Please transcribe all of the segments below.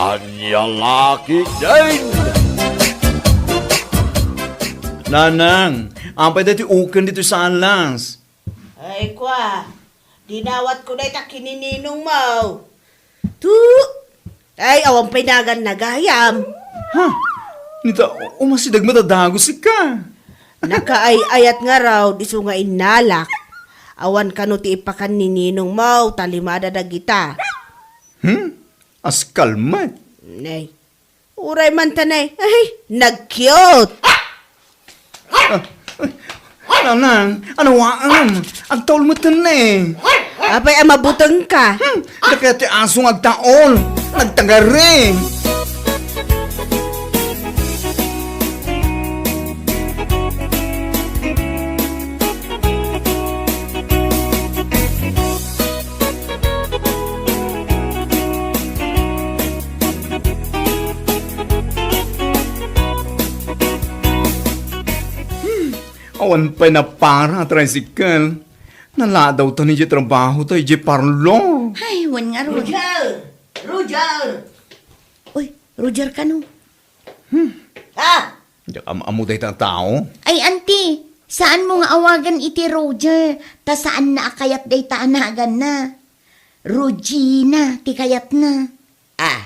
Kanyang laki din! Nanang, ampay dati ukan dito sa alas. Ay, kwa. Dinawat ko na ita kinininong mo. Tu! Ay, awang pinagan na gayam. Ha? Nita, umasidag matadago si ka. Nakaay-ayat nga raw, diso nga inalak. Awan ka no ti ipakan ni ninong mo, talimada na kita. As kalmat. Nay, uray man tanay. Ay, nag-cute. Nanang, ano waan? Ang taol mo tanay. Abay, mabutang ka. Nakati asong agtaol. Nagtagari. Awan pa na para, tricycle. Nala daw to ni trabaho tayo, parlo. Ay, wan nga, Roger. Roger! Roger! Uy, Roger ka no? Ah! Diyak amo tayo tao. Ay, auntie, saan mo nga awagan iti Roger? Ta saan na akayat day taanagan na? Regina, ti kayat na. Ah!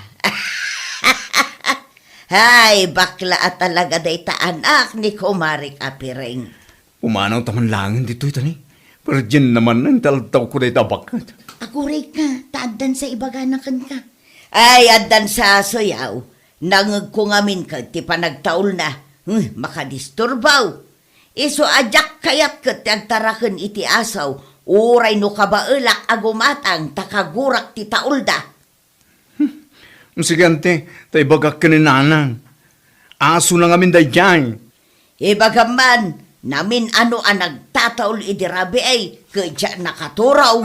Hay, bakla at talaga day taanak ni Kumarik Apireng. Pumanaw taman langin dito ito ni. Pero dyan naman ang talataw ko na itabakat. Aguray ka, taadan sa ibaganakan ka. Ay, adan sa soyaw. Nangag ko ngamin ka, ti panagtaul na. Makadisturbaw. Iso ajak kayat kat agtarakan iti asaw. Uray no kabaelak agumatang takagurak ti taulda. Masigante, tayo bagak ka ni nanang. Aso na ngamin dahi dyan. Ibagaman, namin ano ang nagtataul idirabi ay kaya nakaturaw.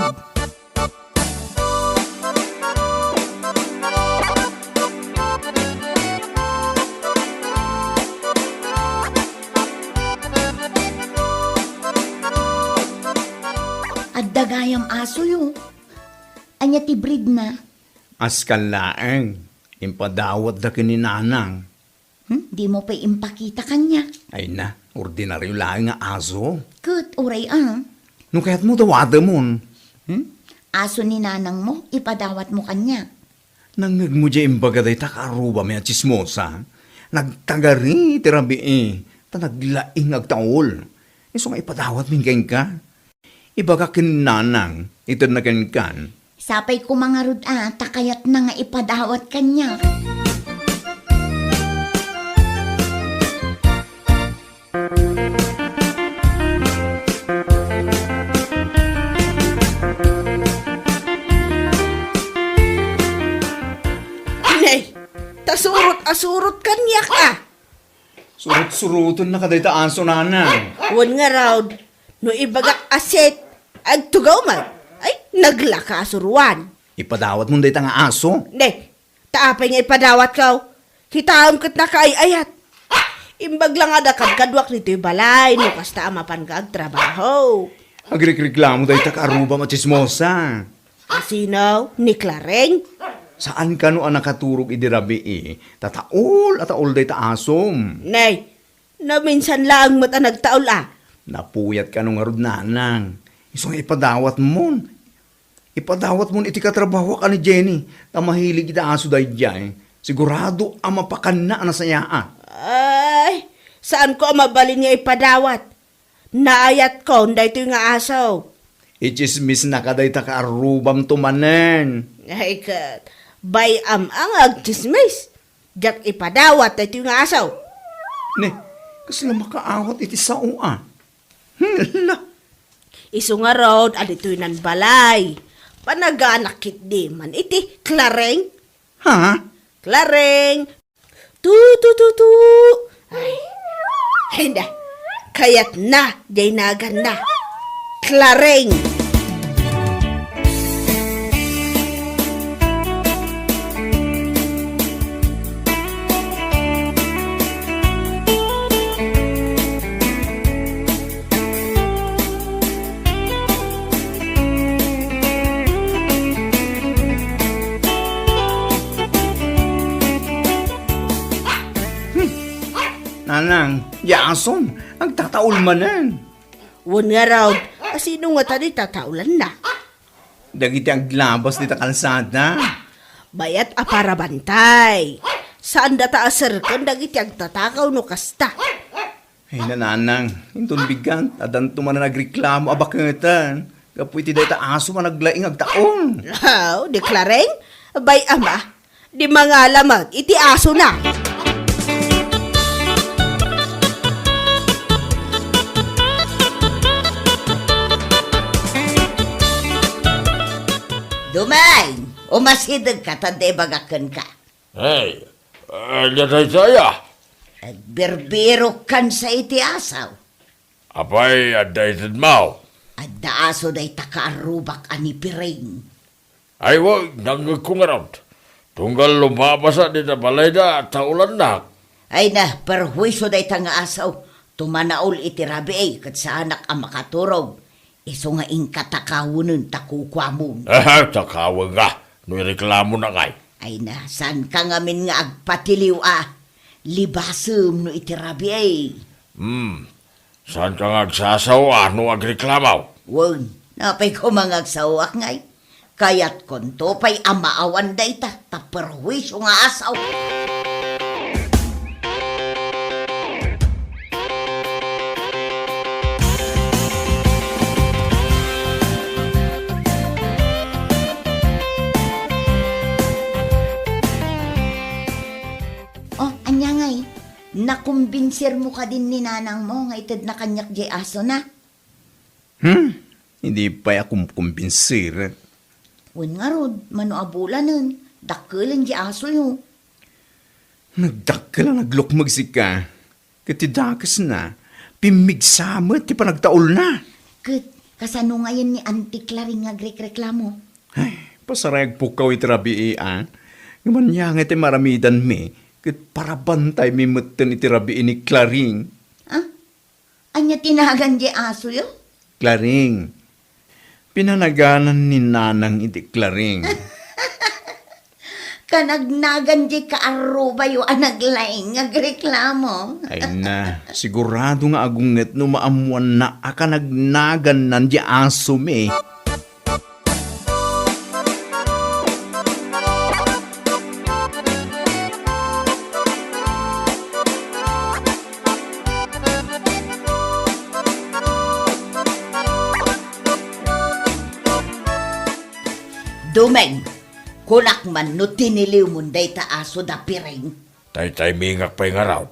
At dagayam aso yo. Anya ti breed na. Askal laeng. Impadawat da ka ni nanang. Di mo pa impakita kanya. Ay na, ordinaryo lang nga aso. Kut, uray ah. No kaya't mo dawada mo. Aso ni nanang mo, ipadawat mo kanya. Nangag mo dyan imbaga dahi takaruba may chismosa. Nagtagari tirabi tanaglaing agtaol. Iso nga ipadawat min kain ka. Ibaga kin nanang, ito na kain kan. Sapay ko mga rod takayat na nga ipadawat kanya. Nay, tasurot-asurot kanya ka. Surut-suruton na kadayta aso nanang. Wan nga raw, no ibagak aset, agtugaw man. Ay, naglakasuruan. Ipadawat mo dayta nga aso. Ne, taapay nga ipadawat ka. Kitaam kat nakaayayat. Imbag lang ada kadwak nito yung balay, no kasta amapan ka agtrabaho. Agrekreklamo dayta karuba machismosa. Asinaw, ni Clareng. Saan ka no ang nakaturog idirabi tataol at taol dayta asom. Nay, na minsan lang mata nagtaol Napuyat ka nung arod nanang. Iso nga ipadawat mo. Ipadawat mo iti katrabaho ka ni Jenny. Tamahilig ita aso dahi dyan. Sigurado ang mapakan na nasayaan. Ay, saan ko mabalin nga ipadawat? Naayat ko, dahito yung asaw. Ichismis na ka dahi takarubam tumanen. Ay, kat, bay ang agchismis. Diyak ipadawat, dahito yung asaw. Ne, kasi lang makaawat iti sao Hala. Isu nga road, adito'y nan balay. Panaganakit di man, iti, Clareng. Ha? Clareng. Tu. Ay, hindi. Kayat na, jay nagan na. Clareng. nanang, yason, ang tataol manan. Wan nga raw, sino nga tadi tataulan na? Dagiti ang labas dita kalsada. Bayat a para bantay. Saan data asarkan dagiti ag tatakaw no kasta? Ay nananang, intun bigan, adan tuman na nagreklamo abaketan. Kapu iti data aso man naglaing agtaon. Wow, deklareng? Bay ama, di mga lamag, iti aso na. Dumay, umasidag ka, tanda bagakan ka. Hey, naday saya. Berbero kan sa iti asaw. Apay, aday mau. At daaso day takaarubak ani piring. Ay, wag, nangagkungarot. Tunggal lumabasa di na balay na taulan na. Ay na, perhuiso day tanga asaw. Tumanaol iti rabi kat sa anak ang makaturog. Iso nga inkatakawunan takukwamon. Takawag ka. No'y reklamo na kay. Ay na, saan ka ngamin nga agpatiliw Libasem no iti rabi Saan ka ngagsasawa no agreklamaw? Wan, napay ko mangagsawak ngay. Kaya't konto pa'y amaawan day taperhuiso nga asaw. Oh, anya ngay. Nakumbinsir mo ka din ni nanang mo nga itad na kanyak di aso na. Hindi pa ako kumpinsir. Wan nga rod, mano abula nun. Dakkelan di aso yo. Nagdakkel na naglukmagsika. Katidakas na. Pimigsamot, ti pa nagtaol na. Ket, kasano ngayon ni Auntie Claring agreklamo? Ay, pasarayag pukaw itirabi Ngaman niya nga iti maramidan mi. Ket para bantay mi mutten itirabi ni Claring. Ah? Anya tinagan di aso yo? Claring. Pinanaganan ni nanang iti Claring. Kanagnagan di kaaruba yo anaglaing agreklamo. Ay na, sigurado nga agunget no maamuan na akanagnagan nan di aso mi. Dumeng, kunak man no tiniliw mo day aso da piring. Tay mingak pa'y nga raw.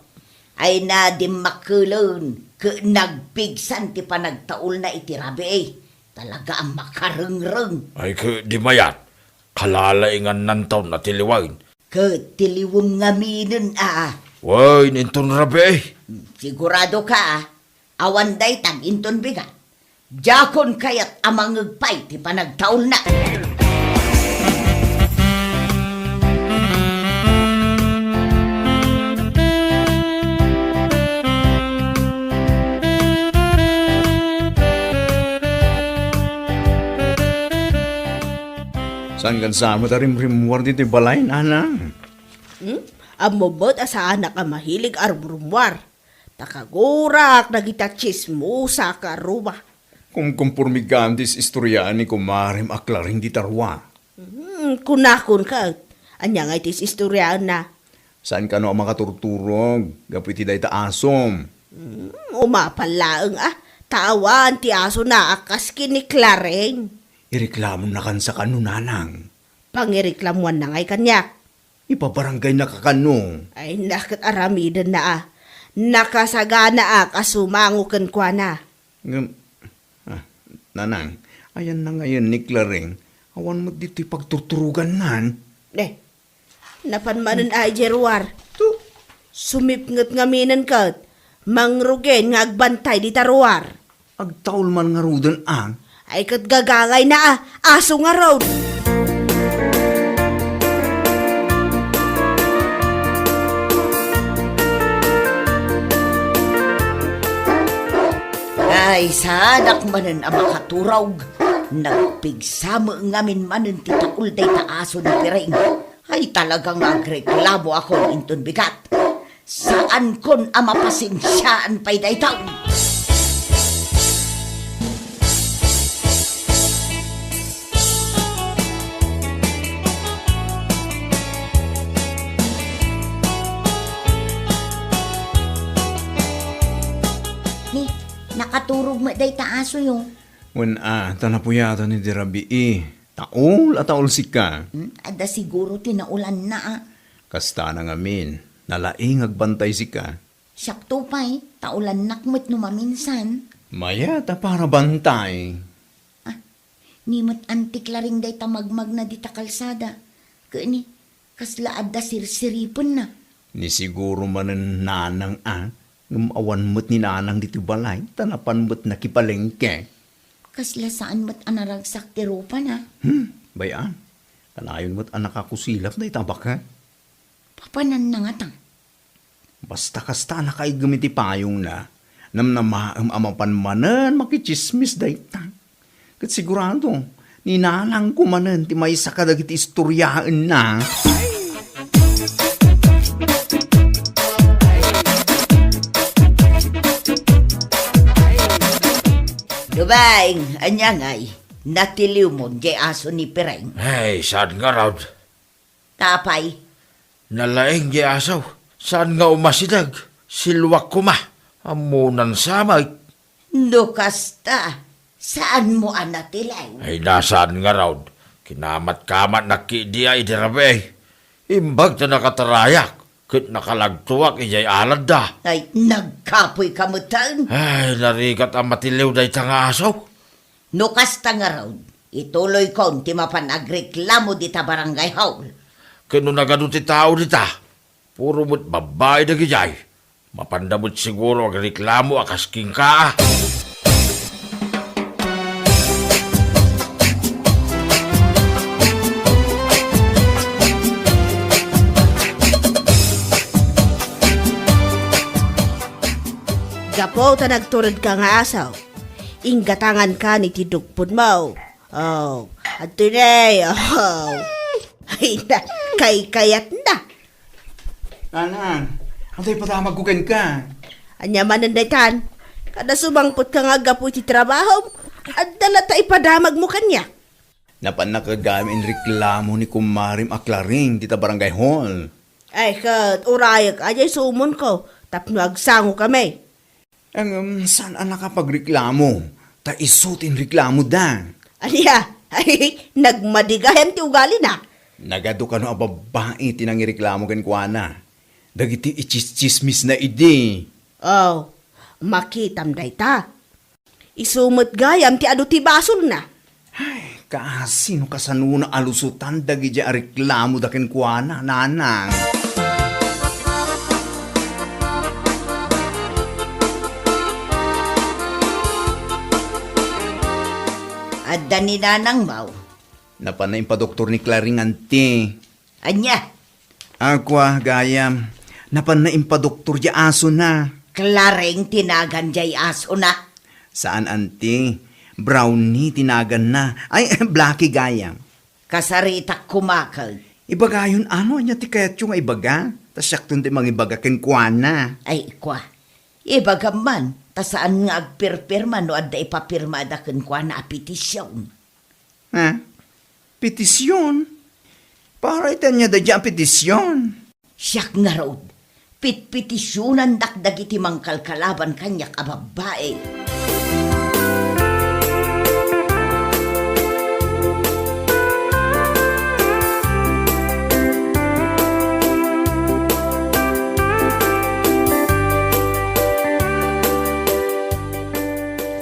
Ay na di makulon, nagpigsan ti pa nagtaol na iti rabi Talaga ang makarengreng. Ay, di mayat. Kalalaingan ng taon na tiliwain. Tiliwong ngaminin Way, ninton rabi. Sigurado ka awan day tag inton bigat. Jakon kayat amang ngagpay ti pa nagtaol na. Saan kan sa mo tarim-rimwar dito balay, nanang? Amobot asa anak ang mahilig arburumwar. Takagurak nagita chismosa ka ruma. Kung kumpurmigantis istoryaan ni kumarim aklaring di tarwa. Kunakun ka. Anya nga itis istoryaan na. Saan ka no ang makaturturog? Gapiti day taasom. Umapalaang tawan ti aso na akas kini Clareng. Ireklamo na kan sa kano, nanang. Pangireklamuan na ngay kanya. Ipabarangay na kakano. Ay nakat aramidan na nakasagana kasumangukan kwa na. Nanang, ayan na ngayon ni Clareng. Awan mo dito pagtuturugan nan. Napanmanan ay Jeruar. Sumipngat ngaminan ka. Mangrugen nga agbantay di taruar. Agtaol man nga rudan Ay kat gagangay na aso nga road. Ay sadak manen ang makaturog. Nagpigsama ngamin manen ti taul day taaso na piring. Ay talagang agreklamo ako inton bigat. Saan kon ama pasensyaan pa'y daytaw? Ni, nakaturog mo day taaso yung. Tanapuyata ni Dirabi taol at taol si ka. Ada siguro tinaulan na Kasta na ngamin, nalaing agbantay si ka. Sakto pa taulan nakmat no maminsan. Maya ta para bantay. Nimot antik laring day tamagmag na di ta kalsada. Kani, kasla ada sirsiripon na. Ni siguro manen nanang ngumawan mo't ni nanang dito balay, tanapan mo't nakipalengke. Kasla saan mo't anaragsak ti rupa na. Bayan, kanayon mo't anak ako silap na itabak ha. Papanan na nga tang. Basta kasta na kay gumiti payong na, namnamaam amapan manan makichismis daytang. Kat sigurado, ni nanang ko manan ti may sakadagiti istoryaan na. Dubaing, anya ngay, natiliw mo di aso ni Pireng. Ay, saan nga raw? Tapay, Nalaing di asaw. Saan nga umasidag? Silwak ko ma. Amunan samay. Nukasta, saan mo anatilaw? Ay, nasaan nga raw? Kinamat-kamat na kidiya idirabe. Imbag na nakatarayak. Kit nakalagtuwak ijay alad da. Ay, nagkapoy kamutan. Ay, narikat ang matiliw day tanga asaw. Nukasta nga raw, ituloy ko ti mapanagreklamo di ta barangay hall. Kano nagano ti tao dita. Puro mo't babae na gijay. Mapandamot siguro ang reklamo akas king ka. Gapo ta nagturod ka nga asaw. Inggatangan ka ni tidugpod mo. Oh, at today, ay na, kayat na. Nanang, antay patamag ko ka. Anya manandaytan, kada sumangpot ka nga gapo ti trabaho, at dala ta ipadamag mo kanya. Napan nakagamin reklamo ni kumarim aklaring dita barangay hall. Ay kat, urayak ajay sumon ko, tapno agsango kami. Ang saan ang nakapagreklamo? Ta isutin reklamo da. Anya, ay nagmadigayam ti ugali na. Nagado ka no a babae tinangireklamo ken kuana. Dagiti ichis-chismis na idi. Oh, makitam day ta. Isumot gayam ti adu ti basol na. Ay, kaasino kasanuna alusutan dagi ja reklamo da ken kuana, nanang. Adda ni nanang mau. Napanayin pa doktor ni Claring anti. Anya, Aqua, gayam. Napanayin pa doktor ja aso na. klareng tinagan jay aso na. Saan anti? Brownie tinagan na. Ay, Blackie gayam. Kasaritak kumakal. Ibagayon ano niya ti kayat yung ibaga? Tas siyaktun ti mga ibaga ken kuana. Ay, kwa. Ibagaman, ta saan nga agpirpirma no adda ipapirma da ken kwa na petisyon. Ha? Petisyon? Para itan niya da dyan petisyon. Siyak nga road. Pitpitisyonan dakdag iti mangkalkalaban kanyak a babae.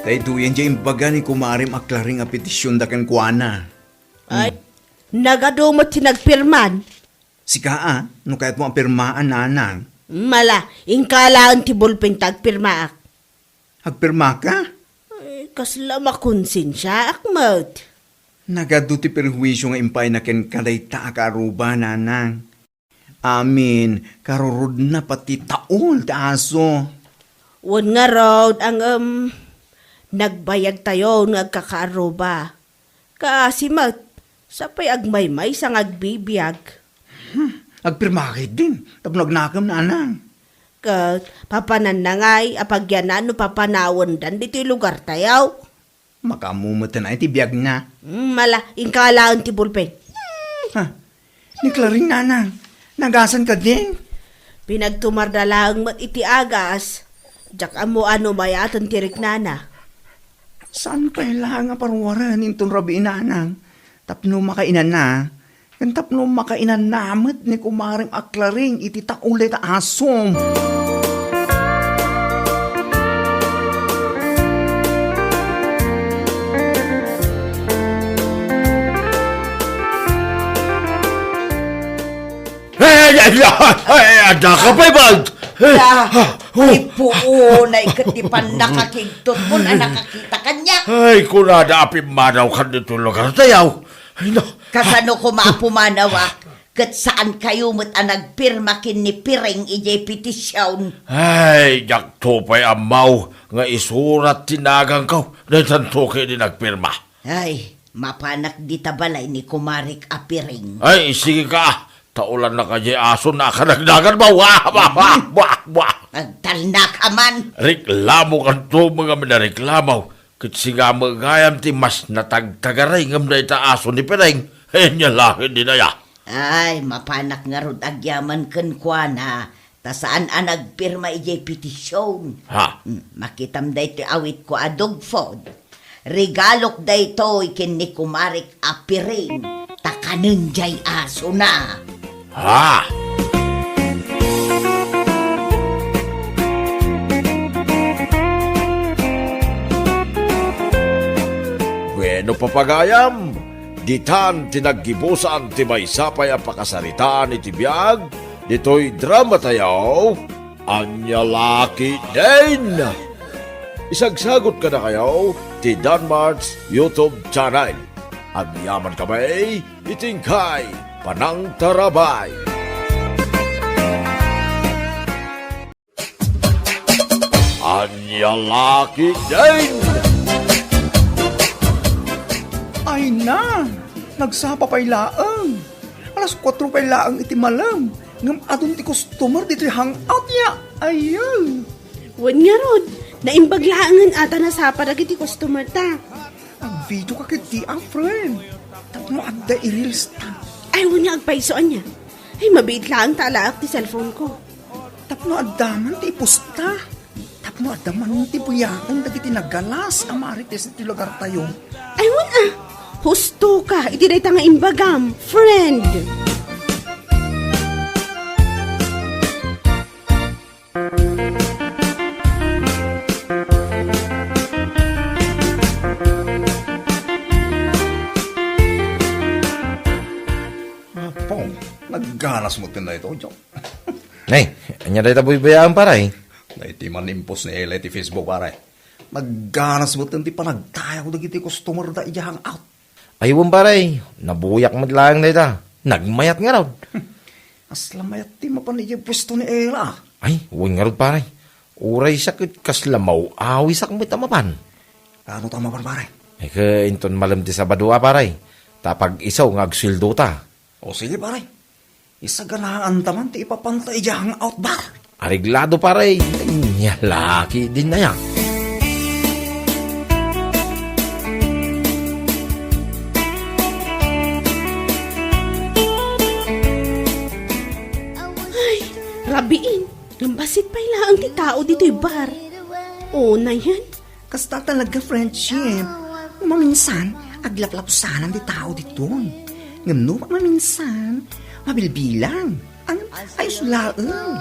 Tay duyan dyan imbaga ni kumarim aklaring a petisyon da ken kuana. Ay, nagadumot ti nagpirman. Sika no kahit mo ang pirmaan nanang. Mala, ingkalaan ti bulpen tagpirmaak. Agpirma ka? Ay, kasla makonsensya akmat. Nagado ti perwisyo nga impay na ken kadayta akaruba nanang. Amin, karurod na pati taol ta aso. Wan nga road ang nagbayag tayo nagkakaaroba. Kaasimat, sapay agmaymay sang agbibiyag. Agpirma ka din, tapno agnakam nanang. papananangay, apagyan na, no papanawon dan, dito yung lugar tayaw. Makamumot na iti biyag na. Mala, ingkalaan ti bulpen. Ha? Ni Claring nanang, nagasan ka din? Pinagtumardalang mat iti agas, jak amo ano mayatan tirik nana. Saan kailangan nga parwaran itong rabi nanang? Tapno makainan na. Kan tapno makainan namat ni kumaring aklaring iti taulay ta asom. Ada ka pa ibang! Ay puo na ikatipan nakakigtot mo na nakakita kanya. Ay, kung nada apim manaw ka dito lugar tayaw. Ay, no. Kasano ko maapumanawa, kat saan kayo mo't nagpirma kin ni Piring ijay petisyon. Ay, yak tupay amaw nga isurat tinagang ka. Dahil santo kayo din nagpirma. Ay, mapanak di tabalay ni Kumarik a Piring. Ay, sige ka. Taulan na kajay aso na kanagdagan ba? Wah, wah, wah, wah, wah. Agtalna ka man. Reklamo kan to mga minareklamaw. Kasi nga magayam ti mas natagtagaray ngam na ita aso ni Pireng. Eh, niya lahin din na ya. Ay, mapanak nga rod agyaman ken kwa na. Ta saan nagpirma ijay petisyon. Ha? Makitam day ti awit ko a dogfod. Regalok day to ikin ni Kumarik a Piring. Takanen jay aso na. Ha? Bueno papagayam, ditan tinaggibusan ti may sapay ang pakasaritaan iti biyag, dito'y drama tayo, anya laki din. Isagsagot ka na kayo, ti Danmar's YouTube channel. Agyaman kamay, itingkay, Panang Tarabay. Anya laki din. Ay na, nagsapa pa'y laang. Alas 4 pa'y laang iti malam. Ngam adun ti customer dito hangout niya. Ayun. Wan nga rod, naimbaglaangan ata na sa parag iti customer ta. Ang video ka kiti ang friend. Tapno agda i-reels ta. Ay, wan nga agpaisoan niya. Ay, mabait lang talaak ti cellphone ko. Tapno addaman ti ipusta. Tapno addaman ti buyakan dagiti nagalas ang marites iti lugar tayo. Ay, wan husto ka, iti day nga imbagam, friend. Pong, nagganas mo tin na ito, Joe. Nay, anya day taboy bayaan paray. Na iti manimpos ni Ella iti Facebook pare. Nagganas mo tin ti panagtayaw dagiti customer da iya hangout. Aywan paray, nabuyak mo lang day ta. Nagmayat nga raw. Aslamayat ti mapanigyan pwesto ni Ella. Ay, huwag nga raw paray. Uray sakit kaslamaw, awisak mo tamapan. Ano tama pare? Ay ka inton malam ti Sabadua paray. Tapag isaw nga agsildo ta. O sige pare. Isa ganahan taman ti ipapantay iya hangout bar. Ariglado paray. Nya laki din na yan. Rabiin, nambasit pa ilang ti tao dito'y bar. Oo na yan. Kasta talaga friendship. Maminsan, aglaplapsanan di tao dito. Ngano pa maminsan, mabilbilang. Ang ayos laang.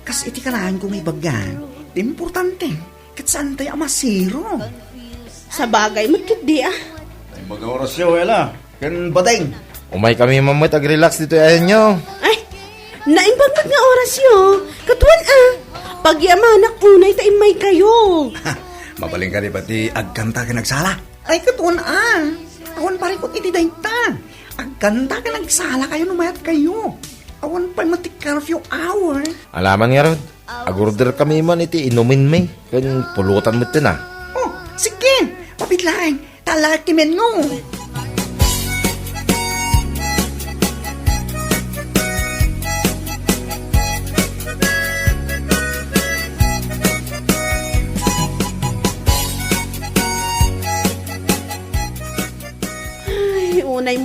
Kas iti kanahan kong ibagan, di importante. Kat saan tayo amasiro. Sa bagay, magkidi Ay mag-orasyo, Ella. Kan badeng. Umay kami mamit ag-relax dito ayan nyo. Ay, naimbagmat nga oras yo. Katuan pagyamanak unay taimay kayo. Mabaling ka di ba ti agkanta ka nagsala? Ay katuan Awan parikot iti dayta. Agkanta ka nagsala kayo numayat kayo. Awan pa mati curfew hour. Alaman nga rod, agorder kami man iti inumin may. Kan pulutan mo ito na. Oh, sige. Mapitlaing. Talak ti menu.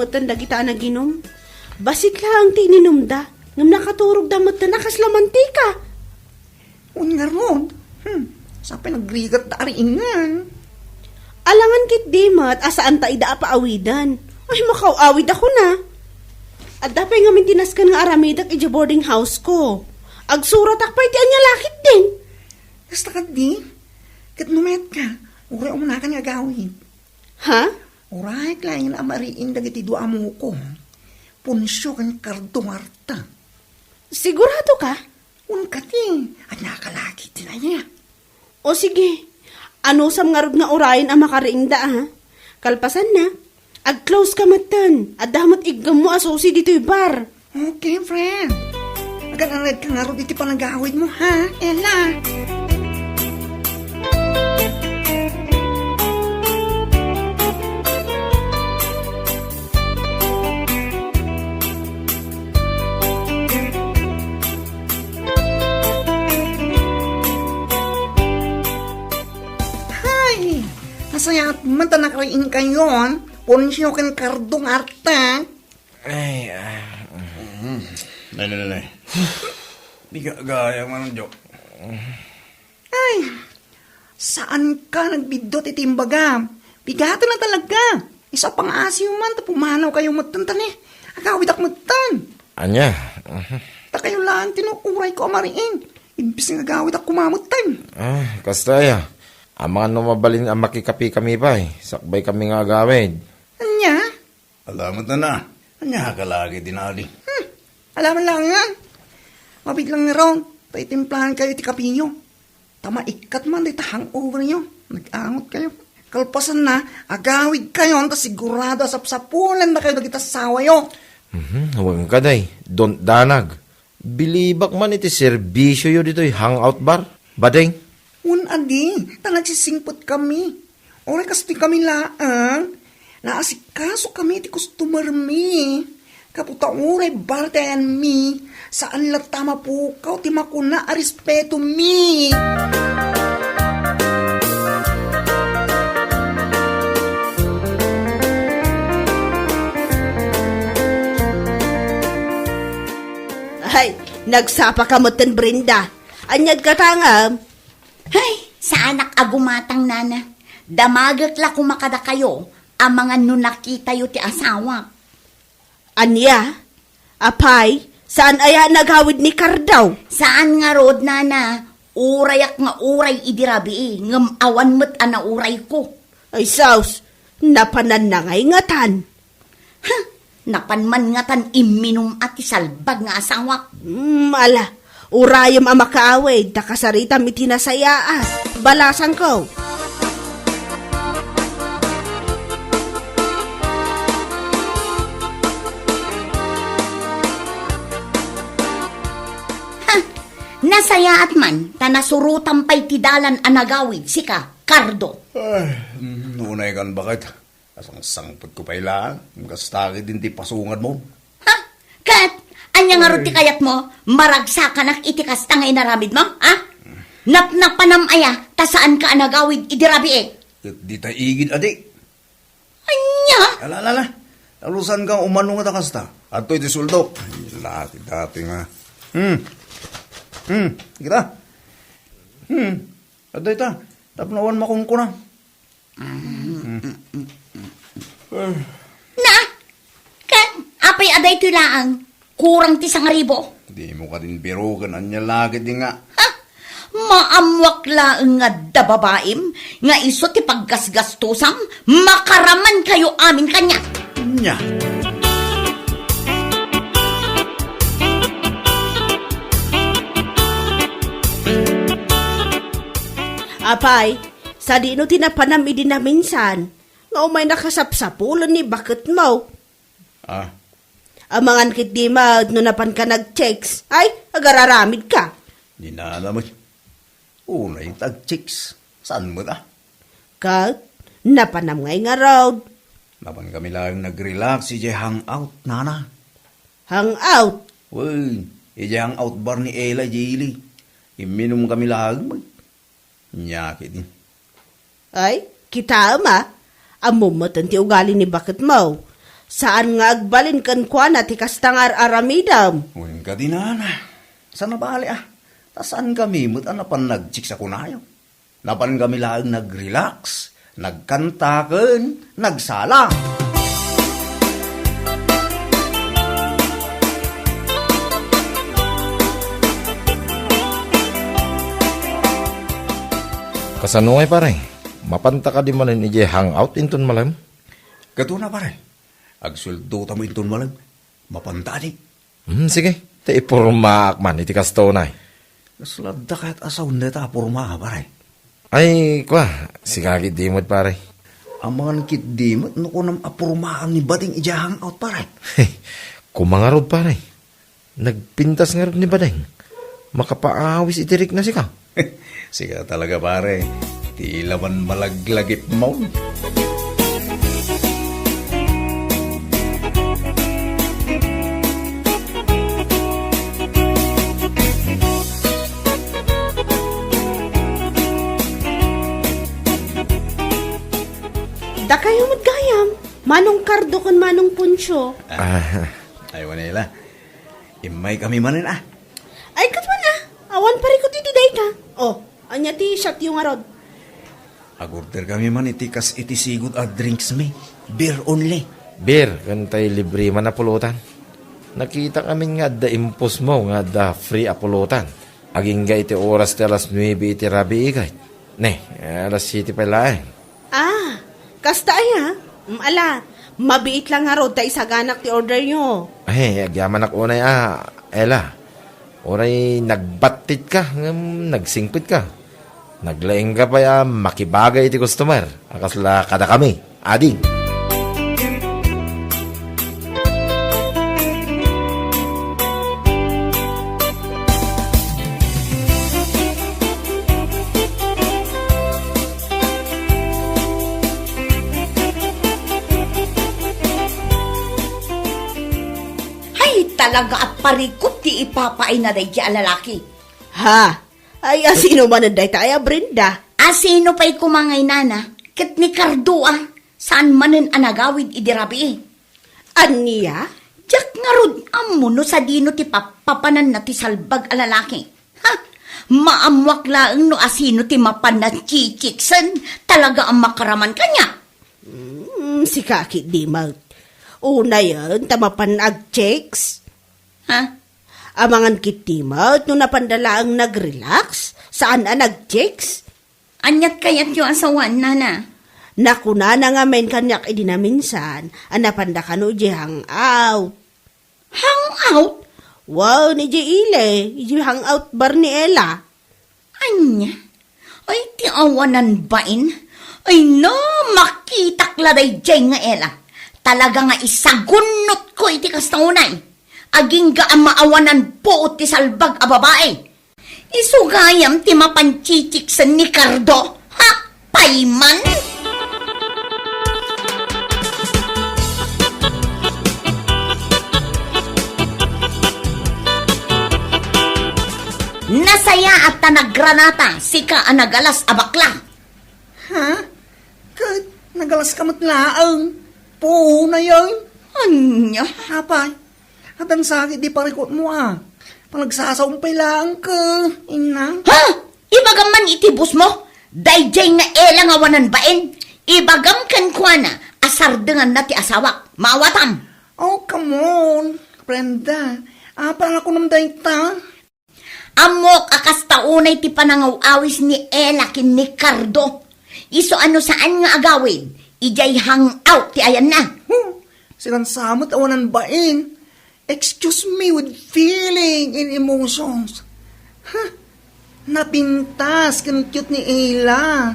damatan da kita naginom. Basit lang ti ininom da. Ngam nakaturog damatan nakasla mantika. Un nga ron. Sa pinagrigat da ringan. Alangan kit di mat, asaan ta ida paawidan. Ay, makawawid ako na. At dapay nga mintinaskan nga aramidak ija boarding house ko. Agsurat akpay ti anya lakit din. Basta ka di. Kat numet ka. Uray umuna ka nga gawin. Ha? Uray klain na mariin dagiti dua mo ko. Punsyo kan kardong arta. Sigurado ka? Un ka di. At nakalaki din na niya. O sige, ano sa nga rod nga orayin ang makariingda ha? Kalpasan na, ag-close ka matan, at damat igam mo asosi dito'y bar. Okay, friend. Agan-arad ka nga ro iti panagawid mo, ha? Ella. Hay! Nasayat man ta nakaraing kayon. Punsyo kan kardong arta. Ay, Nay. Di ka gaya man ang Ay, saan ka nagbidot itimbaga? Bigatan na talaga. Isa pang asiyo man, pumanaw kayo matantan eh. Agawid ak matan. anya. Ta kayo lang tinukuray ko amariin. Imbis nga agawid ak kumamutan. Kasta ya. Ang mga numabalin ang makikapi kami pa eh. Sakbay kami nga agawid. Anya? Alamat na. Anya ka lagi dinali. Alaman lang yan. Mabiglang nga raw, taitimplahan kayo ti kapinyo. Tama ikat man, dito hangover nyo. Nag-angot kayo. Kalpasan na, agawid kayo, ta sigurado sapsapulan na kayo nagita sawayo. Huwag ka day. Don't danag. Bilibak man iti serbisyo yo dito hangout bar. Badeng. Un adi, ta nagsisingpot kami. Oray kasi kami laang. Naasikaso kami ti customer mi. Kaputa oray bartayan mi. Saan lang tama po kaw ti makuna a respeto mi. Ay, nagsapa ka mo ten Brenda. Anyag katangam. Hay, sa anak agumatang nana. Damagak la kumakada kayo ang mga nunakita yu ti asawa. Anya? Apay, saan aya naghawid ni Kardaw? Saan nga rod nana? Urayak nga uray idirabi ngam awan met ana uray ko. Ay saus, napanan na ngay ngatan. Ha, napanman nga tan iminum at isalbag nga asawa. Ala, urayam ang makaawid, takasarita mi tinasayaan. Balasan ko. Nasaya at man, tanasurutan pa'y tidalan anagawid, sika, Cardo. Ay, nunay kan bakit? Asang sangpot ko pa ilaan. Magkastaki din ti pasungan mo. Ha? Kat, anya nga ti kayat mo, maragsakan ak itikas tangay naramid mo, ha? Napnapanam aya, ta saan ka anagawid idirabi eh? Di ta igid adik. Anya? Alala. Talusan kang umano nga takasta. At ito'y ti suldok. Ay, laki dati nga. Kita. Aday ta. Tapnawan makong ko na. Na? Kat, apay aday tulaang, kurang ti sangaribo. Di mo ka din biro ka na niya lagi di nga. Ha? Maamwak laeng nga dababaim, nga iso ti paggasgastusam, makaraman kayo amin kanya. Nya. Apay, sa di no tinapanam idin na minsan, nga umay nakasapsapulan ni bakit mo. Ah, Amangan kit di ma, no napan ka nag-checks, ay, agararamid ka. di na alam mo. Unay tag-chicks. Saan mo ta? Kat, napanam ngay nga road. Napan kami lang nag-relax, ije hangout, nana. Hangout. Uy, ije hangout bar ni Ella Jili. Iminum kami lang, nyaki din. Ay, kita ama, amumatan ti ugali ni bakit mo. Saan nga agbalin kan kwa na ti kastangar aramidam? Uwing ka dinana. Sana bali Tasaan kami mo't napan nag-chik sa kunayo. Napan kami lang nag-relax, nagkantaken, nagsala. Kasanuay pare, mapanta ka di manin ije hangout inton malam. Kato na pare. Agsuldo tamo inton malam. Mapanta di. Sige, te ipurmaak man iti kastonay. Naslada kahit asaw na ta purma pare. Ay, kwa, sigagit di mo't pare. Ang mga nakitdimot no kunam apurmaan ni bating ija hangout pare. Kumangarod pare. Nagpintas nga rin ni Badeng. Makapaawis itirik na sika. Siga talaga pare. Di laman malaglagip mo. Da kayo magayam. Manong kardo kon manong punsyo. Ayaw nila. Imay kami manin Ay, katwan na. Awan pare ko titiday ka. Oh, anya ti shot yung arod. Agorder kami man itikas itisigot at drinks me. Beer only. Bir, kantay libre man na pulutan. Nakita kami nga da impos mo nga da free apulutan. Aging ga iti oras ti alas 9 iti rabi ikay. Ne, alas 7 pa laeng. Ah, kasta ay ha. Ala, mabiit lang arod ta isaganak ti order nyo. Ay, agyaman ako unay Ela. Oray nagbatit ka, nagsingpit ka. Naglaing ka pa makibagay iti customer. Akasla kada kami, ading. Talaga at parikot ti ipapain na day kaya lalaki. Ha? Ay, asino man ang daytaya, Brenda? Asino pa'y kumangay nana? Kat ni Cardo saan manen anagawid idirabi Aniya? Jack nga rod, amo no sa dino ti papanan na ti salbag a lalaki. Ha? Maamwak laeng no asino ti mapan na chichiksan. Talaga ang makaraman kanya. Si Kaki di mag. Una yan, tamapan ag-checks. Ha? Amangan kitimaw, no napandala ang nag-relax, saan nag-checks? Anyat kayat yung asawan, nana. Nakuna na nga men kanyak idinaminsan, napanda ka no di hangout. Hangout? Wow, ni di ile, di hangout bar ni Ella. Anya? Ay, ti awanan bain? Ay no, makitakladay jay nga Ella. Talaga nga isagunot ko iti kastaunay. Aging ga ang maawanan po ti salbag a babae. Isugayam ti mapanchichiksan ni Cardo. Ha? Payman? Nasaya at tanagranata sika ang nagalas abakla. Ha? Nagalas ka matlaang. Po na yun. Anya? Apay. At ang sakit di parikot mo Panagsasampay lang ka, ina. Ha? Ibagam man itibus mo? Dayjay nga elang awanan bain? Ibagam kan kuana, asar dengan na ti asawak. Maawatam. Oh, come on. Brenda, parang ako naman dayta. Amok akas taunay ti panangawawis ni Ella kin ni Cardo. Iso ano saan nga agawid? Ijay hangout ti ayan na. Sinansamot awanan bain. Excuse me with feeling and emotions. Napintas kan cute ni Ella.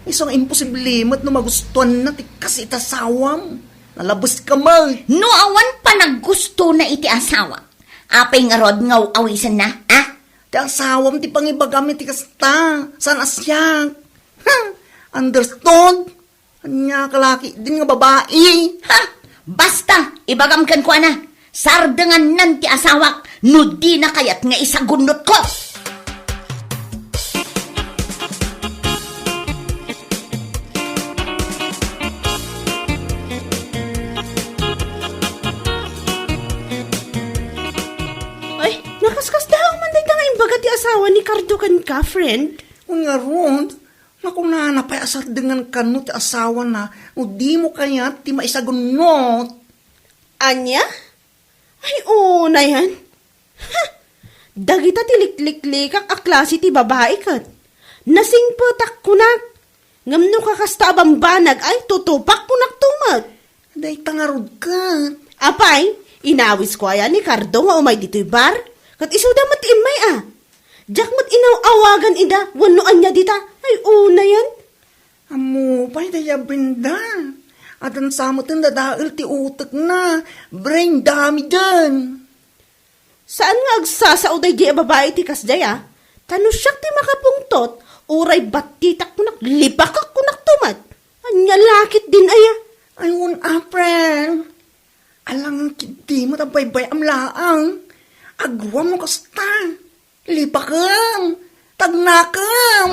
Isang imposible no magustuhan na ti kasi itasawam. Nalabos ka mal. No awan pa naggusto na iti asawa. Apay nga rod ngaw awisan na, Ti asawam ti pangibagam ti kasta. San asyak. Understood? Anya kalaki din nga babae. Ha? Basta, ibagam kan ko na. Sardengan nan ti asawak, no di na kayat nga isagunot ko. asawa ni Cardo kan ka, friend? Nga ron, naku na, napayasar dengan kanu ti asawa na, o di mo kaya ti maisagunot. Anya? Ay, na yan. Ha! Dagita tilikliklikak a klase ti babae kat. Nasing putak kunak. Ngamno kakasta bambanag ay tutupak kunak tumat. Day tangarod ka. Apay, inawis ko ayan ni Cardo nga umay dito'y bar. Kat isuda mat imay Diyak mat inaw-awagan ida, wanuan niya dita. Ay, na yan. Amo, pa'y daya Brenda. At ang samotin dadail ti utak na. Brain dami dyan. Saan nga agsasauday di babae ti kasday Tano siyak ti makapungtot, uray batitak kunak, libakak kunak tumat. Anya lakit din aya. Ayun, April. Alang kiti mo tabaybay am laang. Agwam mo kasta. Lipakam. Tagnakam.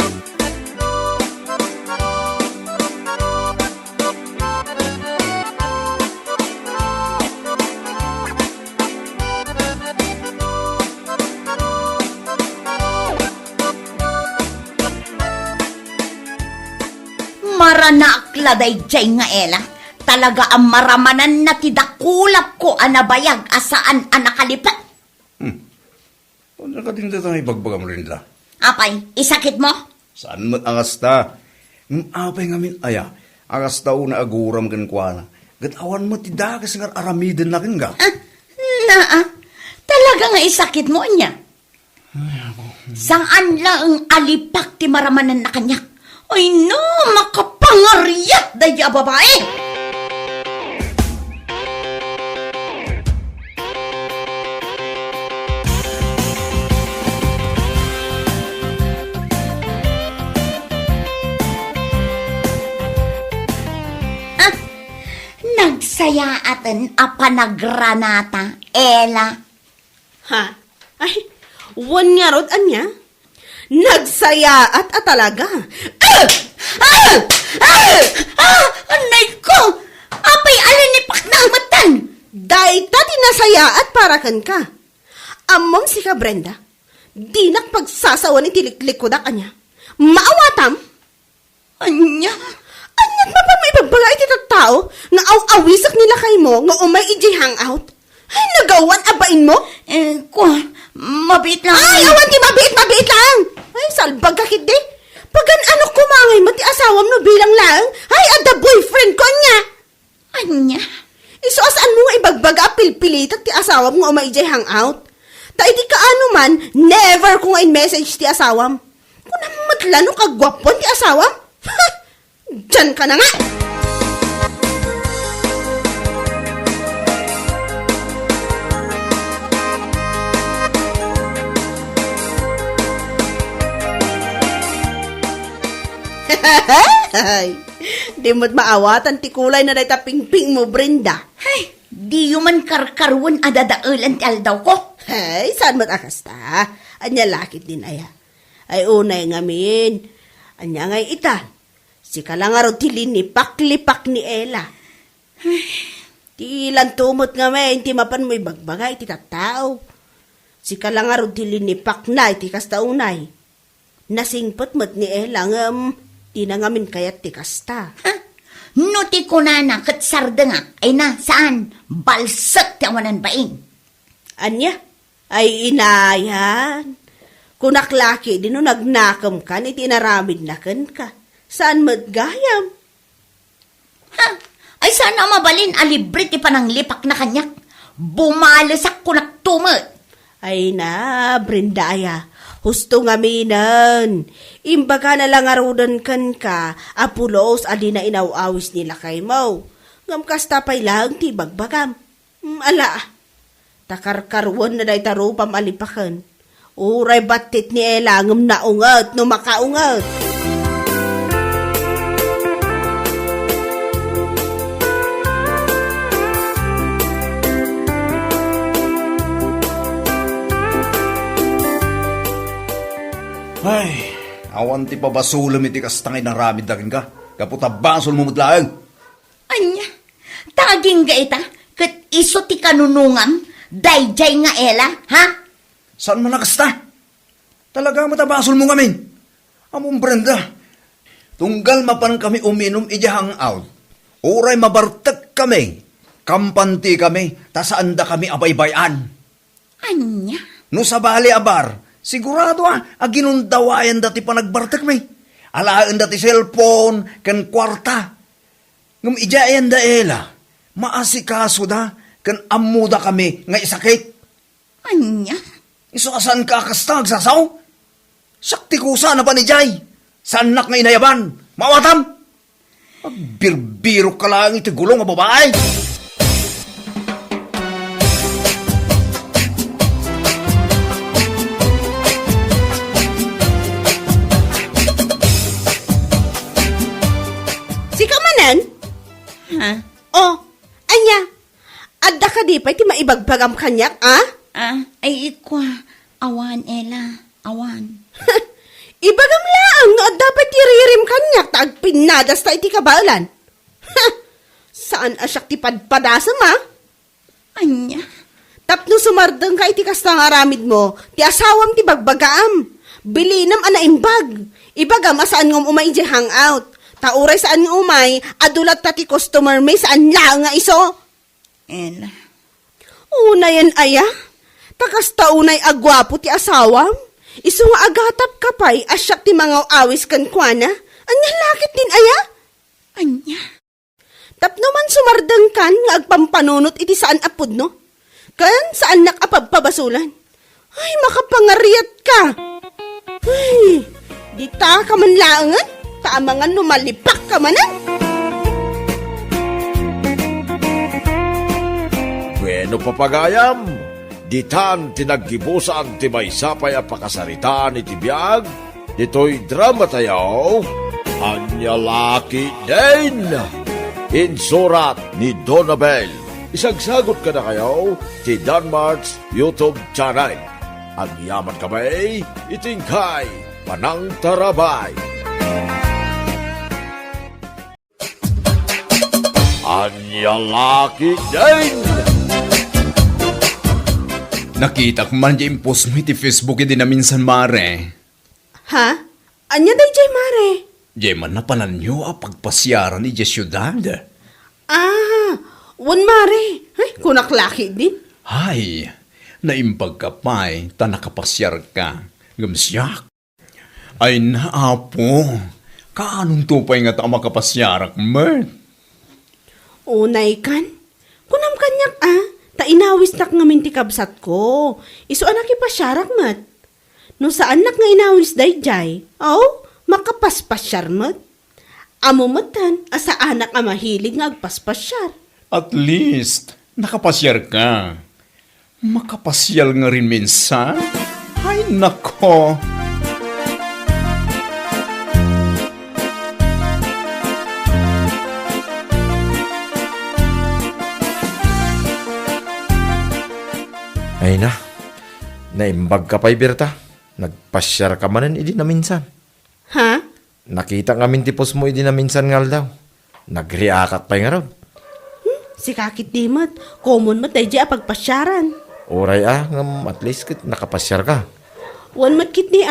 Marana akladay jay nga ela. Talaga ang maramanan na tidakulap ko anabayag asaan anakalipat. Ano ka din dito na ibagbagam rin la? Apay, isakit mo? Saan mo't angasta? Apay ngamin aya, angasta una aguram kan kwa na. Gatawan mo ti dagas nga aramiden na kin ga. Talaga nga isakit mo niya. Saan lang ang alipak ti maramanan na kanya? Ay no, makapangariyat daya babae. Nagsayaatan a panagranata, Ella. Ha? Ay, wan nga rod, anya? Nagsayaat talaga. Anay ko! Apay alinipak na ang matan! Dahil tati nasayaat para kan ka. Amom si ka, Brenda. Di nakpagsasawa ni tiliklik ko da kanya. Maawatam? Anya? Anyat pa pa may bagbagay iti tao nga aw-awisak nila kay mo nga umay iji hangout? Ay, nagawan abain mo? Mabit lang. Ay, awan di mabit lang. Ay, salbag ka kid di. Pagan ano kumangay mo ti asawam no bilang lang. Ay, ada boyfriend ko niya. Anya? Iso asaan mo nga ibagbaga pilpilitat ti asawam nga umay iji hangout? Ta iti kaano man, never ko nga in-message ti asawam. Kung matlano kagwapon ti asawam? Diyan ka na nga! Di mo't maawatan ti kulay na dayta pingping mo, Brenda. Ay, di yuman karkarwan adadaulan ti aldaw ko. Ay, saan mo't akasta? Anya lakit din aya. Ay, unay ngamin. Anya ngay ita. Si kalangaro ti linipak-lipak ni Ella. Ti ilan tumot nga may, ti mapan mo ibagbagay, ti katao. Si kalangaro ti linipak na, ti kasta unay. Nasingpot mo't ni Ella nga, ti na ngamin kayat ti kasta. No ti kunana, kat sarda nga, ay na, saan? Balsak ti awanan baing. Anya? Ay inayan. Kunaklaki, di no nagnakam ka, ni tinaramid na kan ka. Saan matgayam? Ay sana mabalin alibre ti pananglipak na kanyak. Bumalasak ko naktumot. Ay na, Brendaya. Husto nga minan. Imbaga na lang arudan kan ka, apulos adi na inawawis nila kay mo. Ngam kasta pa'y lang ti bagbagam. Ala, takarkarwan na day tarupam alipakan. Uray batit ni Ella ngam naungat no makaungat. Ay, awan ti pabasulam iti kastangay ng ramid na ka. Kaputabasol mo mutlaang. Anya, taging ga ita, kat iso ti kanunungam, dayjay nga Ella, ha? Saan man nakasta? Talaga matabasol mo ngamin. Among Brenda, tunggal mapan kami uminom ija hangout. Uray mabartek kami. Kampanti kami, tasaanda kami abaybayan. Anya? No sa bali abar, sigurado aginundawayan dati pa nagbartek mi. Alaan dati cellphone, kan kwarta. Ngam ijayan da ela, maasikaso da, kan amuda kami nga isakit. Anya? Iso asan ka kastag sasaw? Sakti ko sana pa ni Jay. Sanak nga inayaban, mawatam. Agbirbiro ka lang iti gulong nga babae. Si Kamanan? Ha? Oh, anya. Adda ka di pa iti maibagbagam kanyak, ah? Ay ikwa. Awan, Ella. Awan. Ibagam laang nga dapat tiririm kanyak taag pinadas ta iti kabalan. Saan asyak ti padpadasam, ah? Anya? Tapno sumardeng ka iti kastang aramid mo, ti asawam ti bagbagaam. Bilinam ana imbag. Ibagam asaan ngom umay iti hangout. Tauray saan nga umay, adulat ta ti customer may saan lang nga iso. Ella. Unayan aya, takas taunay agwapo ti asawam. Iso nga agatap kapay asyak ti mga awis kan kuana. Anya lakit din aya? Anya? Tapno man sumardeng kan nga agpampanunot iti saan apod no? Kan saan nakapagpabasulan? Ay, makapangariat ka. Ay, di ta ka man laangan. Taamangan numalipak ka manan. Bueno papagayam, ditan tinaggibusan ti may sapay a pakasaritaan iti biyag, dito'y drama tayo, Anya Laki din. Insurat ni Donabel. Isagsagot ka na kayo ti Danmarks YouTube channel. Ang yaman kamay, itingkay, Panang Tarabay. Anya Laki din. Nakita ko man di impos mo iti Facebook iti na minsan mare. Ha? Anya day jay mare? Di man na pananyo pagpasyaran ni syudad. Ah, wan mare. Ay, kunaklaki din. Hay, naimbag ka pa'y ta nakapasyar ka. Gamsyak. Ay naapo, kaanong tupay nga ta makapasyarak, Mert? Unay kan? Kunam kanyak ta inawis nak nga minti kabsat ko. Iso anak ipasyarak mat. No saan nak nga inawis day jay? Oh, makapaspasyar mat. Amo matan, asa anak nga mahilig nga agpaspasyar. At least, nakapasyar ka. Makapasyal nga rin minsan? Ay nako. Ay na, naimbag ka pa'y Berta. Nagpasyar ka manan, idi na minsan. Ha? Nakita nga mintipos mo, idi na minsan ngal daw. Nagriakat pa'y nga raw. Si kakit di mat, common mat day jay apagpasyaran. Oray ngam at least nakapasyar ka. Wan mat kit ni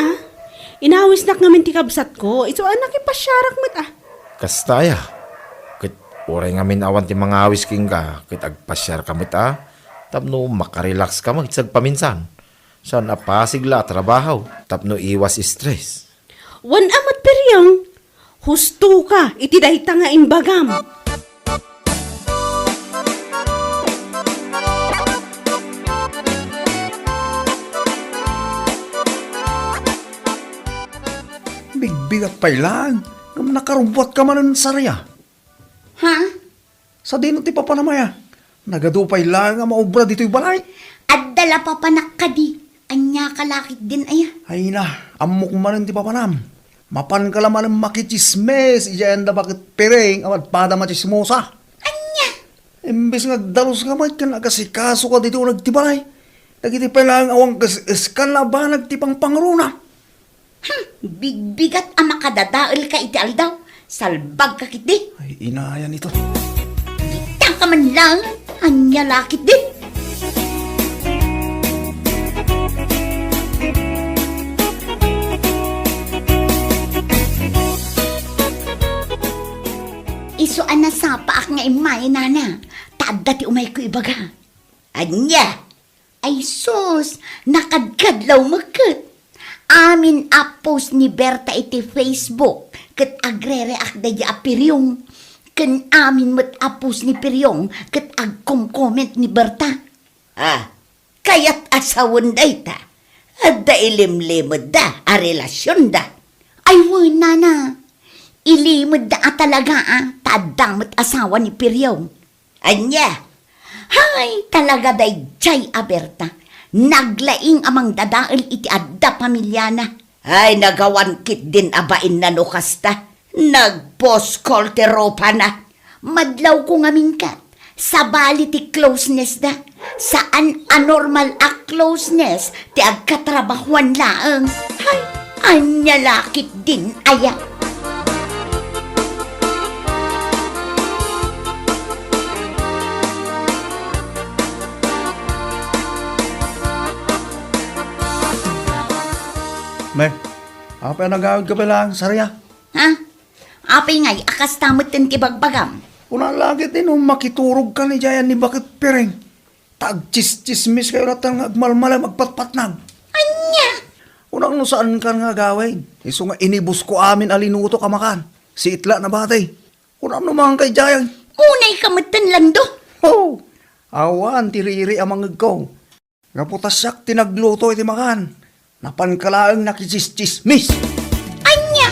inawis nak nga minti kabsat ko. Iso anak ipasyarak mat Kastaya. Kit oray nga minawan ti mga awis king ka, kit agpasyar ka mit tapno makarelax ka magitsag paminsan. Saan apasigla trabaho, tapno iwas stress. Wan amat peryang. Husto ka, iti dayta nga imbagam. Bigbigat pa'y lang. Ngam nakarumbot ka man ng sarya. Ha? Sa dino ti papanamaya. Nagadupay lang nga maubra dito'y balay. At dala pa panak ka di. Anya kalakit din aya. Ay na, amok man ti papanam. Mapan ka laman ng makichismes. Iyan da bakit pereng amat pada machismosa. Anya? Imbes nga dalos nga mat ka nagasikaso ka dito nagtibalay. Nagitipay lang awang iskan na ba nagtipang pangruna. Bigbigat ang makadadaol ka iti aldaw. Salbag ka kiti. Ay inayan ito. Tang ka man lang. Anya lakit din. nga imay, nana. Tada ti umay ko ibaga. Anya, Ay sus, nakadkadlaw magkat. Amin apos ni Berta iti Facebook, kat agre-react da di apiryong. Kan amin mat apos ni Piryong, kat agkom-comment ni Berta. kayat asawan day ta. At da ilimlimod da, a relasyon da. Ay wan, nana. Ilimod da talaga tadang mat asawa ni Piryong. Anya, Hay, talaga day jay Berta. Naglaing amang dadael iti adda pamilyana. ay nagawan kit din abain na nukasta. Nag-post call ti ropa na. Madlaw ko nga mingkat. Sa bali ti closeness da. Saan anormal a closeness ti agkatrabahuan laeng. Hay, anya lakit din aya. May, apa yung nagawid ka pa lang, Sarya? Ha? Apay ngay, akas tamutin kibagbagam. Unang lagi din, makiturog ka ni Jayan ni Bakit Piring. Tag-chis-chismis kayo ratang agmalmala magpatpatnag. Anya? Unang no saan ka nga gawin? Iso nga inibus ko amin alinuto ka makan. Si Itla na batay. Unang no mga kay Jayan. Unay kamutan lando. Oh, awan, tiriri amang ko. Nga putasyak tinagluto iti makan. Napankalaang nakichischismis. Anya?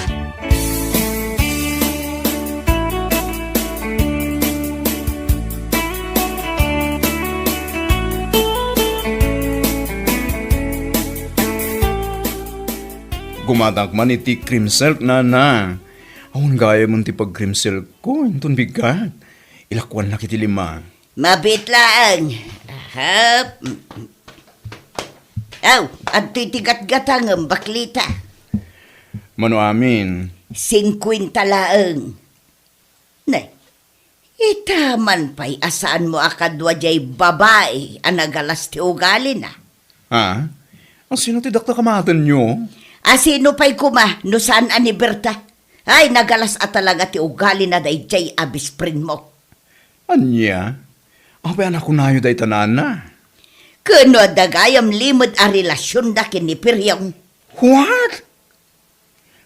Gumadak man iti cream silk na. Awan gaya mo ti pag cream silk ko, intun bigat. Ilakwan na kiti lima. mabitlaan. Hap. Aw, at titigat-gatang baklita. Mano amin. 50 laeng. Nay, itaman pa'y asaan mo akadwa jay babae ang nagalas ti ugali na. Ha? Ang sino ti dakta kamatan nyo? Asino pa'y kuma no saan ani Berta? Ay, nagalas at talaga ti ugali na day jay abisprin mo. Anya? Abay anak ko na yun day tanan na. Kuno dagayam limod a relasyon da kini Piryong. What?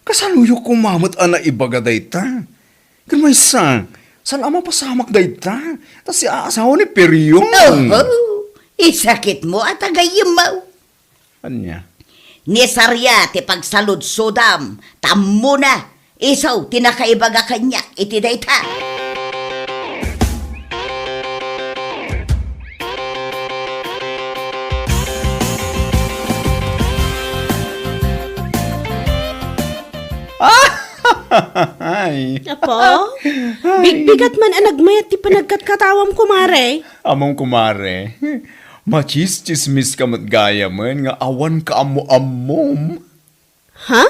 Kasaluyok ko mamot ana ibaga dayta. Kan may sang, saan ama pasamak dayta? Tas si aasawa ni Piryong. Oh, isakit mo at agayim mo. Anya? Ni Sarya ti pagsalud sudam, tammo na. Isaw tinakaibaga kanyak iti dayta. Ay, Apo? Bigbigat man ang nagmayat ti panagkatkatawam kumare. among kumare. Machis-chismis ka mat gaya man nga awan ka amo-amom. Ha?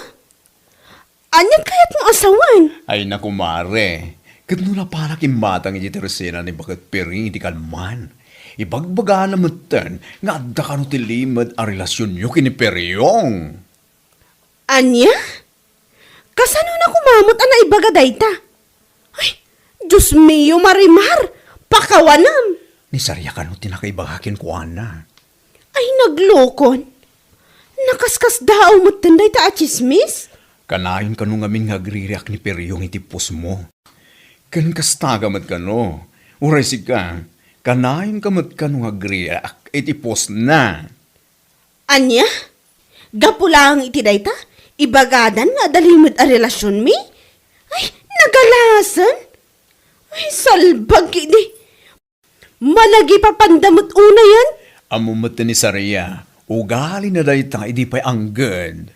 Anyan kayat mo asawan? Ay na kumare. Kadno na para kimbatang iti teresena ni Bakit Piring iti kalman. Ibagbaga na matan nga adda ka no ti limad a relasyon nyo kini Piryong. Anya? Kasano na kumamot ang naibaga dayta? Ay, Diyos mio marimar, pakawanam. Ni Sarya ka no tinakaibagakin ko ana. Ay, naglokon. Nakaskas daw mo tanday ta at chismis? Kanayon ka no ngamin nga agririak ni Piryong iti pus mo. Kan kastagamat ka no. Uray si ka, kanayon ka mat ka no agririak iti pus na. Anya? Gapulang iti dayta? Ibagadan nga dalimod a relasyon mi? Ay, nagalasan? Ay, salbag kidi. Malagi pa pandamot una yan? Amo mata ni Sarya, ugali na dayta idi pa'y anggad.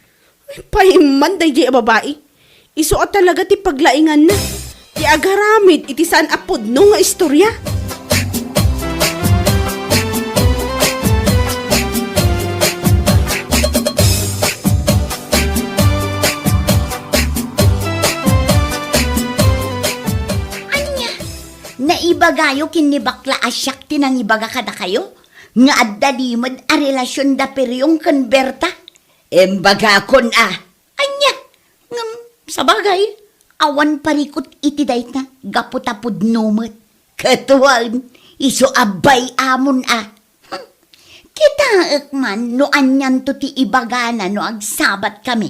Ay, paiman day di babae. Iso at talaga ti paglaingan na. Ti agaramid iti saan apod no nga istorya. Naibagayo kinibakla asyak tinang ibaga kada kayo? Nga adda limod a relasyon da Piryong kan Berta? Embaga kon Anya, ngam, sa bagay, awan parikot iti dayta, gaputapod numot. Katuwang, iso abay amon ah. Kita man no anyan to ti ibagana no agsabat kami.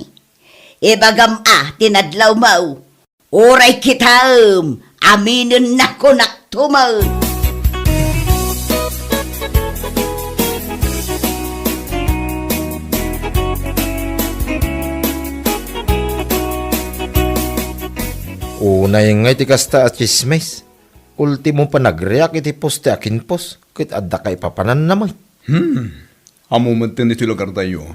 Ibagam tinadlaw mau. Oray kita aminin na ko naktumaw. Unay nga iti kasta at chismes. Ultimo pa nagreak iti poste akin pos. Kit adda kay papanan naman. Amo man iti lugar tayo.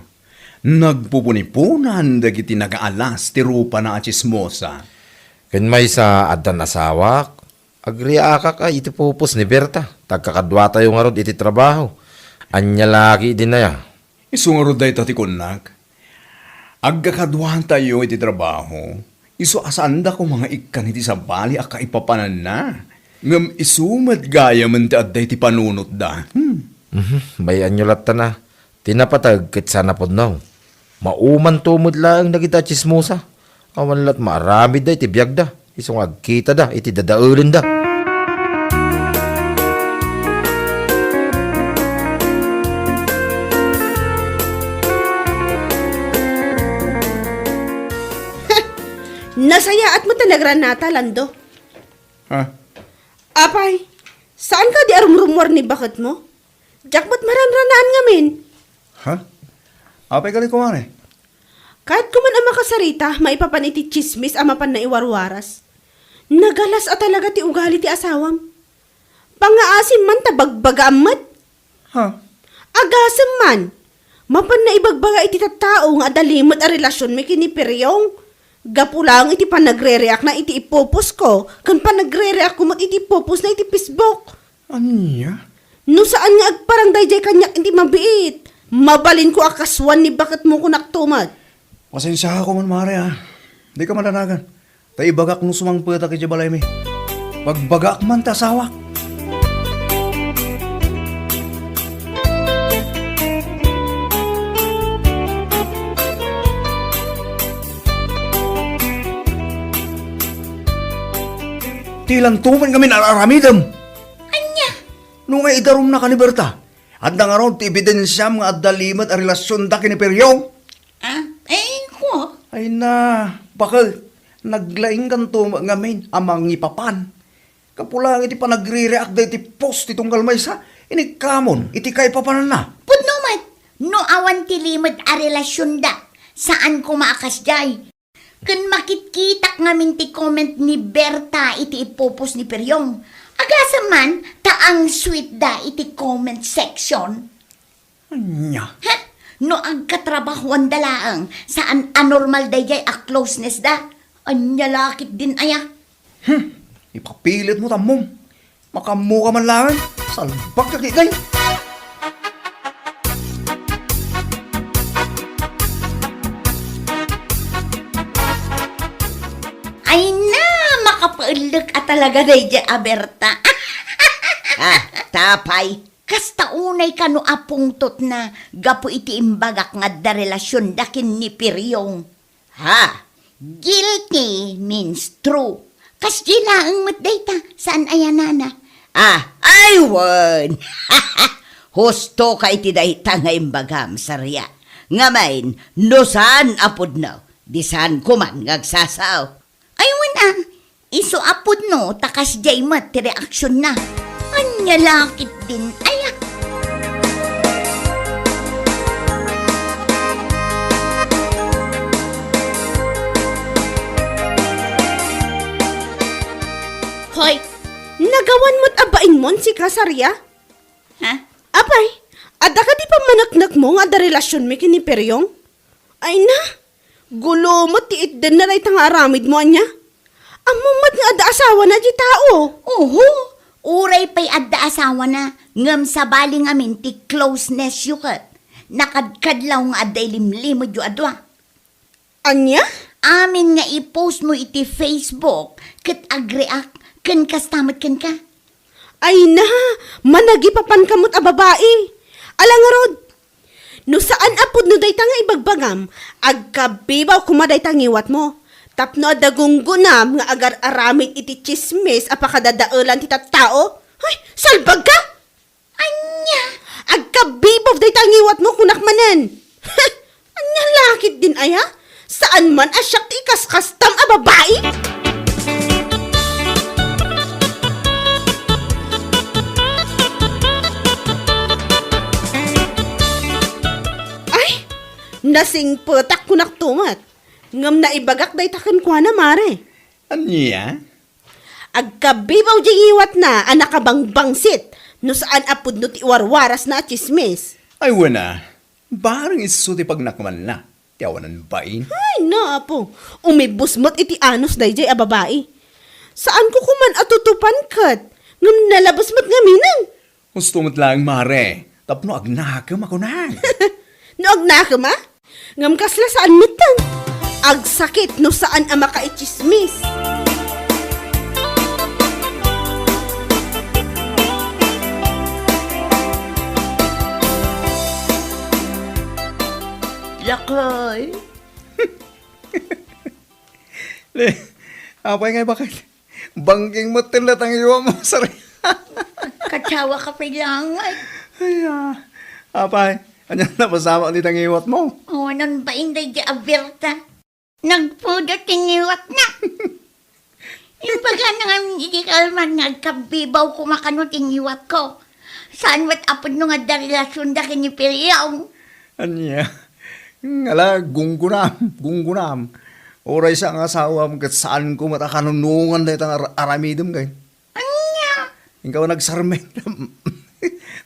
Nagpupunipunan dagiti nagaalas ti rupa na chismosa. Ken may sa adda nasawak. Agreaka ka iti pupos ni Berta. Tagkakadwa tayo nga rod iti trabaho. Anya laki din na ya. Isungarod day tati kunak. Agkakadwahan tayo iti trabaho. Isu asanda ko mga ikan iti sabali aka ipapanan na. Ngam isumad gaya man ti adday ti panunot da. Bayan nyo latta na. Tinapatag kit sana po now. Mauman tumod lang nagita chismosa. Awan lat marami da iti biyag da. Isong agkita da iti dadaurin da. Nasaya at mo talaga nata, Lando. Ha? Apay, saan ka di arumrumwar ni bakit mo? Jakbat maranranaan ngamin. Ha? Apay kali ko man eh. Kahit kuman ang makasarita, maipapaniti chismis amapan na iwarwaras. Nagalas at talaga ti ugali ti asawam. Pangaasim man tabagbaga amat. Ha? Agasam man. Mapan na ibagbaga iti tattao nga adalimot a relasyon may kiniperyong. Gapulang iti panagre-react na iti ipopos ko. Kan panagre-react ko mat iti popos na iti Facebook. Anya? No saan nga agparang dayjay kanyak iti mabiit. Mabalin ko akaswan ni bakit mo ko naktumad. Pasensya ako man mare ha. Di ka malanagan. Tay bagak nung sumangpeta kay Jabalay mi. Pagbagak man tasawak. Tilang tuman kami nararamidam. Anya? Nung nga idarom na kaniberta. At nga ron ti ebidensya mga adalimat a relasyon da kiniperyong. Ko. Ay na, bakal, naglaing kanto ngamin amang ipapan. Kapulang iti pa nagre-react da iti post itong kalmaysa, inikamon, iti kay papanan na. Pudnumat, no awan ti limad a relasyon da. Saan ko maakas jay? Kun makitkitak ngamin ti comment ni Berta iti ipopos ni Peryong. Agasa man, taang sweet da iti comment section. Anya, Ha? No agkatrabahuan dalaang saan anormal dayjay a closeness da. Anya lakit din aya. ipapilit mo tamom. Makamu ka man lang, salbak ka kikay. Ay na, makapaulik at talaga dayjay a Berta. Tapay. Kasta unay ka no apungtot na gapo iti imbagak nga da relasyon dakin ni Piryong. Ha? Guilty means true. Kas ang matdayta, saan ayanana? Aywan! Husto ka iti dayta nga imbagam, sarya. Ngamain, no saan apod na, di saan kuman ngagsasaw. Aywan iso apod no, takas jay mat ti reaksyon na. Anya lakit din, aya. Hoy, nagawan mo't abain mon si Kasarya? Ha? Apay, ada ka di pa manaknak mo nga da relasyon mi kini Peryong? Ay na, gulo mo tiit din na ray tang aramid mo anya. Amumat nga ada asawa na di tao. Oho, uray pa'y adda asawa na, ngam sa baling amin ti closeness yukat. Nakadkadlaw nga adday limlimod yu adwa. Anya? Amin nga i-post mo iti Facebook, kat agreak, kan kastamat kan ka. Ay na, managipapan kamot a babae. Alang rod, no saan apod no day nga ibagbagam, agkabibaw kumaday tangiwat mo. Tapno adagunggunam nga agar aramid iti chismis apakadadaulan ti tattao. Ay, salbag ka! Anya? Agkabibaw day tangiwat mo kunak manen. Anya lakit din aya? Saan man asyak ti kaskastam a babae? Ay, nasing putak kunak tumat. Ngam na ibagak day taken kwa na mare. Anya? Agkabibaw di iwat na anak kabang bangsit no saan apod no ti warwaras na chismis. Ay, wana. Barang iso ti pagnakman na. Tiyawanan bain. Ay, naapo. Umibusmot iti anos dayjay a babae. Saan ko kuman atutupan kat? Ngam nalabas mo't ngaminan. Gusto mo't lang, mare. Tapno agnakam ako na. No agna ka ma? Ngam kasla saan mitang? Agsakit no saan ang makaichismis. Lakoy. Apay nga bakit? Bangking mo tilat ang iwa mo, sari. Katsawa ka pa lang. Ay, apay. Anyan na masama ulit ang iwat mo. Awanan ba inday di aberta? Nagpudot tiniwat na. Imbaga na nga hindi kalman nagkabibaw ko makano tiniwat ko. Saan wat apod nung nga relasyon da kinipilyaw? Anya? Ngala, gunggunam. Oray sa ang asawa mo kat saan ko matakanunungan na itang aramidom kay. Anya? Ikaw nagsarmen.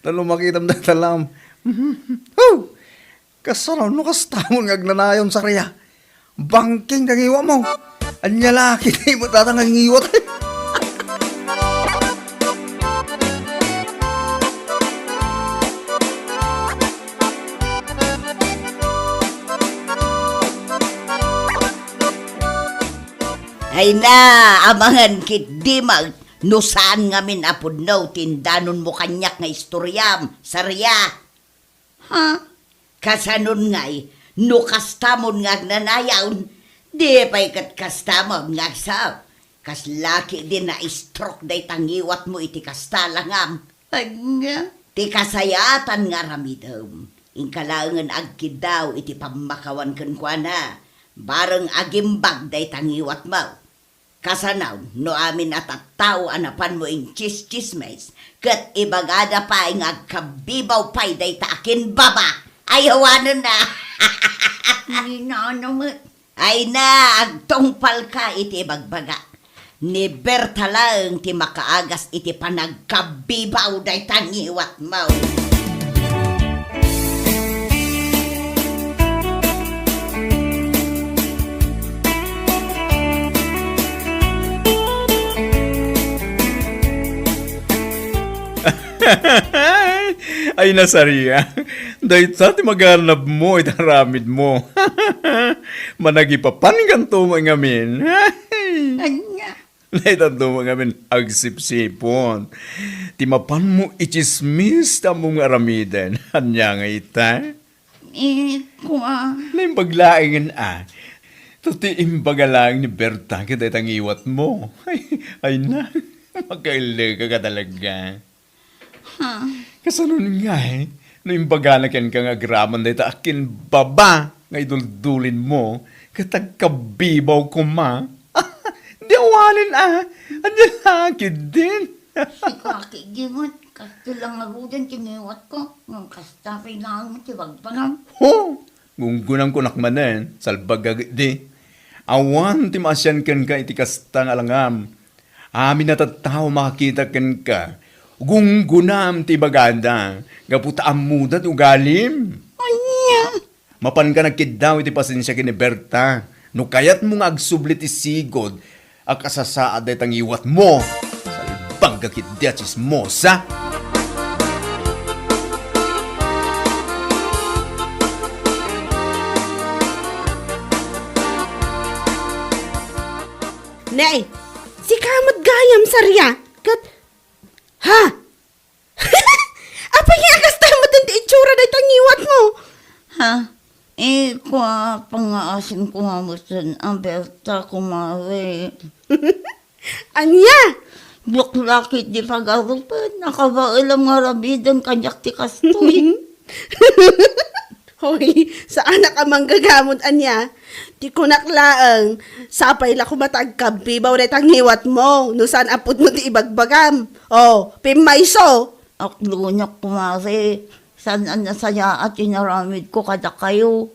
Talo makitam na talam. Oh! Kasaraw no kastamon ngagnanayon sa kaya. Bangking kang iwa mo. Anya laki na mo tatangang iwat. Ay na, amangan kit di mag, no saan nga min apod no, tindanon mo kanyak nga istoryam, sarya. Ha? Kasanon nga'y, no kastamon nga agnanayawn, di pa'y kat kastamon nga sa. Kas laki din na stroke day tangiwat mo iti kastalangam. Anya? Ti kasayatan nga ramidom. Ingkalangan agkid daw iti pamakawan ken kuana. Bareng agimbag day tangiwat mo. Kasanaw, no amin at tao anapan mo ing chismes, kat ibagada pa ing agkabibaw pa'y day taakin baba. Ayawanan na. Hindi na naman. Ay na, agtongpal ka iti bagbaga. Ni Berta lang ti makaagas iti panagkabibaw day tangiwat mo. Ay nasariya. Dahil sa ti maghanap mo, itaramid mo. Managipapan ganto mo ngamin. Anya? Laitan to mo ngamin agsipsipon. Timapan mo ichismis ta mong aramiden. Anya nga ita. Kuha. Lain paglaingin Tuti imbagalang ni Berta kita itang iwat mo. Ay na. Magkailig ka talaga. Kasanon nga no imbaganakan ka nga graman na ita akin baba nga iduldulin mo katagkabibaw ko ma. Di awalin Anya lakid din. Ikaki gingot. Kasto lang agudan tiniwat ko. Nung kasta kailangan mo tibagpangam. Gunggunang ko nakmanen. Salbag di. Awan ti maasyan ken ka iti kastang alangam. Amin na tattao makakita ken ka. Gunggunam ti baganda. Gaputaam mudat ugalim. Anya? Mapan ka nagkidaw iti pasensya kini Berta. No kayat mo nga agsublit isigod. Akasasaad ay tangiwat mo. Salbang kakit di at chismosa. Nay, si kamot gayam sarya. Kat, ha? Apa nga kastamot ang itsura na tangiwat mo? Ha? Pangaasin ko nga mo ang Berta, kumare. Anya? Buklakit di pag-arupan, nakabailam nga rabidan kanyak ti kastoy. Hoy, saan ka manggagamot, Anya? Di ko naklaang, sapay la kumatagkabi, bawret ang hiwat mo, no saan apod mo ti ibagbagam. Oh, pimayso. Aklo niya kumare, saan ang nasaya at inaramid ko kada kayo.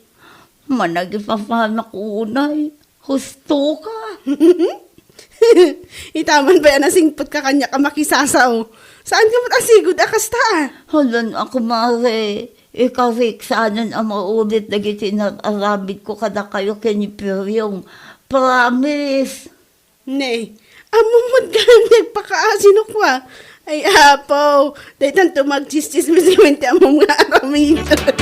Managipapahanak unay, husto ka. Itaman ba yan nasingpot ka kanya ka makisasaw? Saan ka mo't asigod akasta? Halan ako mare, ikarik saanan ang maulit na gitinarabid ko kada kayo kinipiryong. Promise. Ne, amumod ka nagpakaasinok wa. Ay apo, dahil tanto magchistis-miskwente among nga aramitan.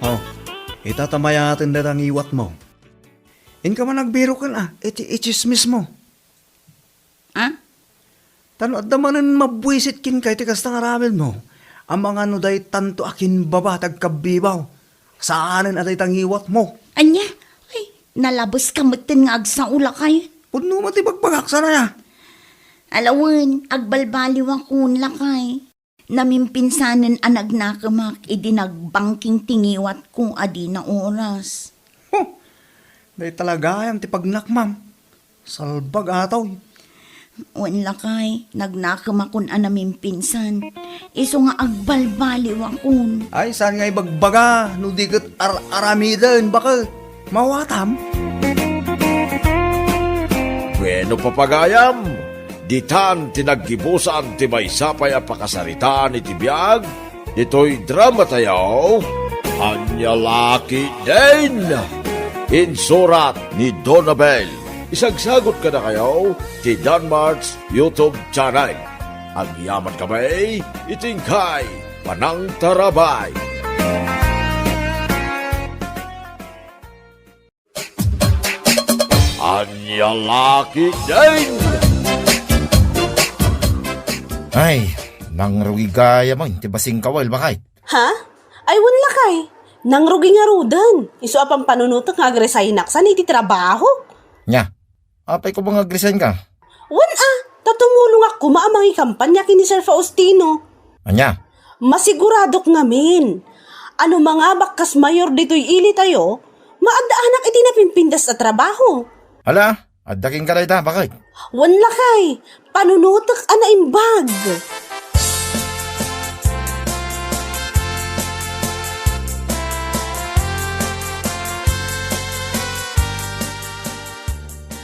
Oh, itatamayatin na ang iwat mo. In ka man nagbiro ka na, ichismis mo. Ha? Tano at damanan mabwisit kin kay tikas ng aramil mo. Ang mga nuday tanto akin babatag kabibaw. Saanin at itangiwat mo. Anya, ay, nalabos ka matin nga agsa ula kay. Puno matibagpagak sana ya. Alawan, agbalbaliw ako lakay. Namimpinsanan ang nagnakamak, idinagbangking tingiwat kung adi na oras. Huh, day talaga yung tipagnak ma'am. Salbag ataw. Wan lakay, nagnakamakon ang namimpinsan. Iso nga agbalbaliw akon. Ay, saan nga ibagbaga? No di kat aramidan, baka mawatam. Bueno papagayam, ditan tinaggibusan ti may sapay a pakasaritaan iti biyag, dito'y drama tayo, Anya Laki din! Insurat ni Donabel. Isagsagot ka na kayo ti Danmarks YouTube channel. Ang yaman kamay, itingkay, Panang Tarabay. Anya Laki din! Ay, nang rugi gaya mo, tibasing kawal bakay. Ha? Ay, wala kay. Nang rugi nga rudan. Iso apang panunutok nga agresaynak san iti trabaho. Nya, apay ko bang agresan ka? Wan tatumulong ako maamangi kampanya kini Sir Faustino. Anya, Masiguradok ngamin. Ano mga bakas mayor dito'y ili tayo, maadaanak iti napimpindas sa trabaho. ala, adaking kalay ta, bakay. Wan lakay, panunutok ana imbag.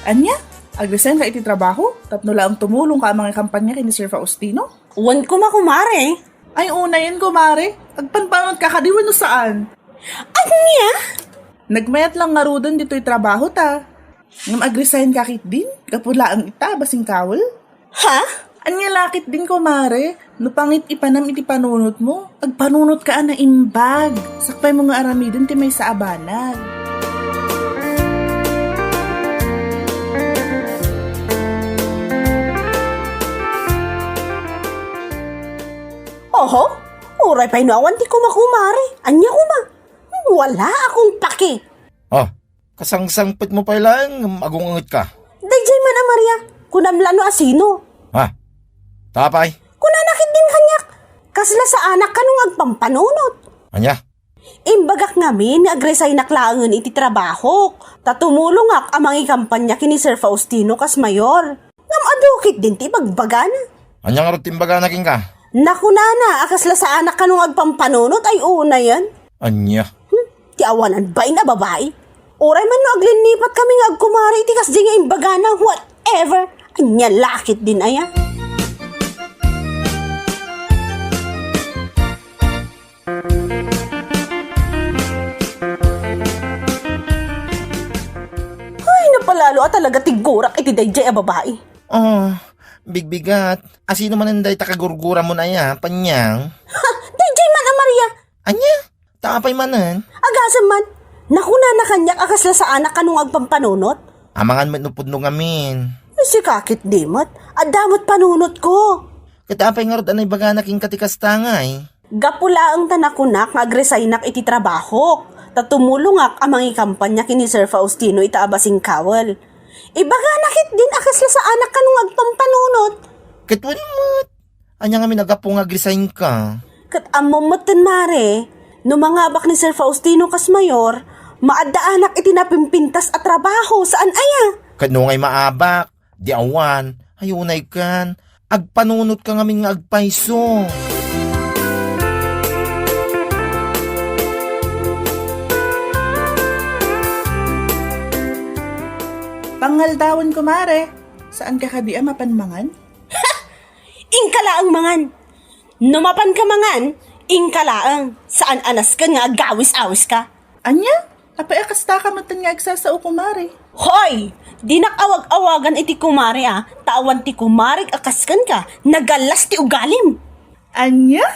Anya, agresan ka iti trabaho? Tapno lang tumulong ka ang mga kampanya kay ni Sir Faustino? Wan ko makumare. Ay, unayin ko, Mare. Agpanpangot ka kadiwan no saan? Anya? Nagmayat lang nga rudan dito'y trabaho ta. Ngam agresan ka kit din? Kapula ang ita, basing kawal? Ha? Anya lakit din ko, Mare. No pangit ipanam iti panunot mo. Agpanunot ka na imbag. Sakpay mo nga aramidon ti may sa abanag. Oho, uray pa inawan ti ko makumare. Anya ko ma? Wala akong paki. Oh, kasangsangpit mo pa lang, agungangot ka. Dayjay man ang Maria, kunamlano asino. Ha? Tapay? Kunanakit din kanyak. Kasla sa anak kanong agpampanunot. Anya? Imbagak ngamin ni agresay naklaangan iti trabaho. Tatumulong ak amang ikampanya kini Sir Faustino kas mayor. Ngam adukit din ti bagbagana. Anya nga rutimbaga naging ka? Naku nana, akasla sa anak kanong agpampanunot ay una yan. Anya? Ti awanan ba na babae? Oray man no aglinipat kami nga agkumari iti kas di nga imbagana whatever. Anya lakit din aya. Ay, napalalo at talaga tigurak iti dayjay a babae. Oh, bigbigat. Asino man anday takagurgura mo na ya, panyang? Ha, dayjay man a Maria. Anya? Tapay manan? Agasan man, nakuna na kanyak akasla sa anak kanong agpampanunot. Amangan mo nupod no ngamin. Si kakit dimot, adamot panunot ko. Katapay nga rod anay baga naking katikastangay. Gapula ang tanakunak nga agresaynak iti trabaho. Tatumulungak amang ikampanya kini Sir Faustino itaabasing kawal. Ibaga nakit din akas la sa anak kanong agpampanunot. Katwan mo. Anya nga minagapong agrisayin ka. Kat amomatan mare, no mga abak ni Sir Faustino kas mayor, maadaanak iti napimpintas at trabaho saan aya? Kano ngay maabak, di awan, ayunay kan, agpanunot ka ngamin nga agpaiso. Pangaldawon ko, Mare. Saan ka kadi mapanmangan? Ingkalaang mangan. Numapan ka mangan, ingkalaang. Saan anas ka nga agawis-awis ka? Anya? Apay akasta ka matan nga agsasao ko, Mare. Hoy! Di nakawag-awagan iti kumari tawan ti kumarig akaskan ka, nagalas ti ugalim. Anya?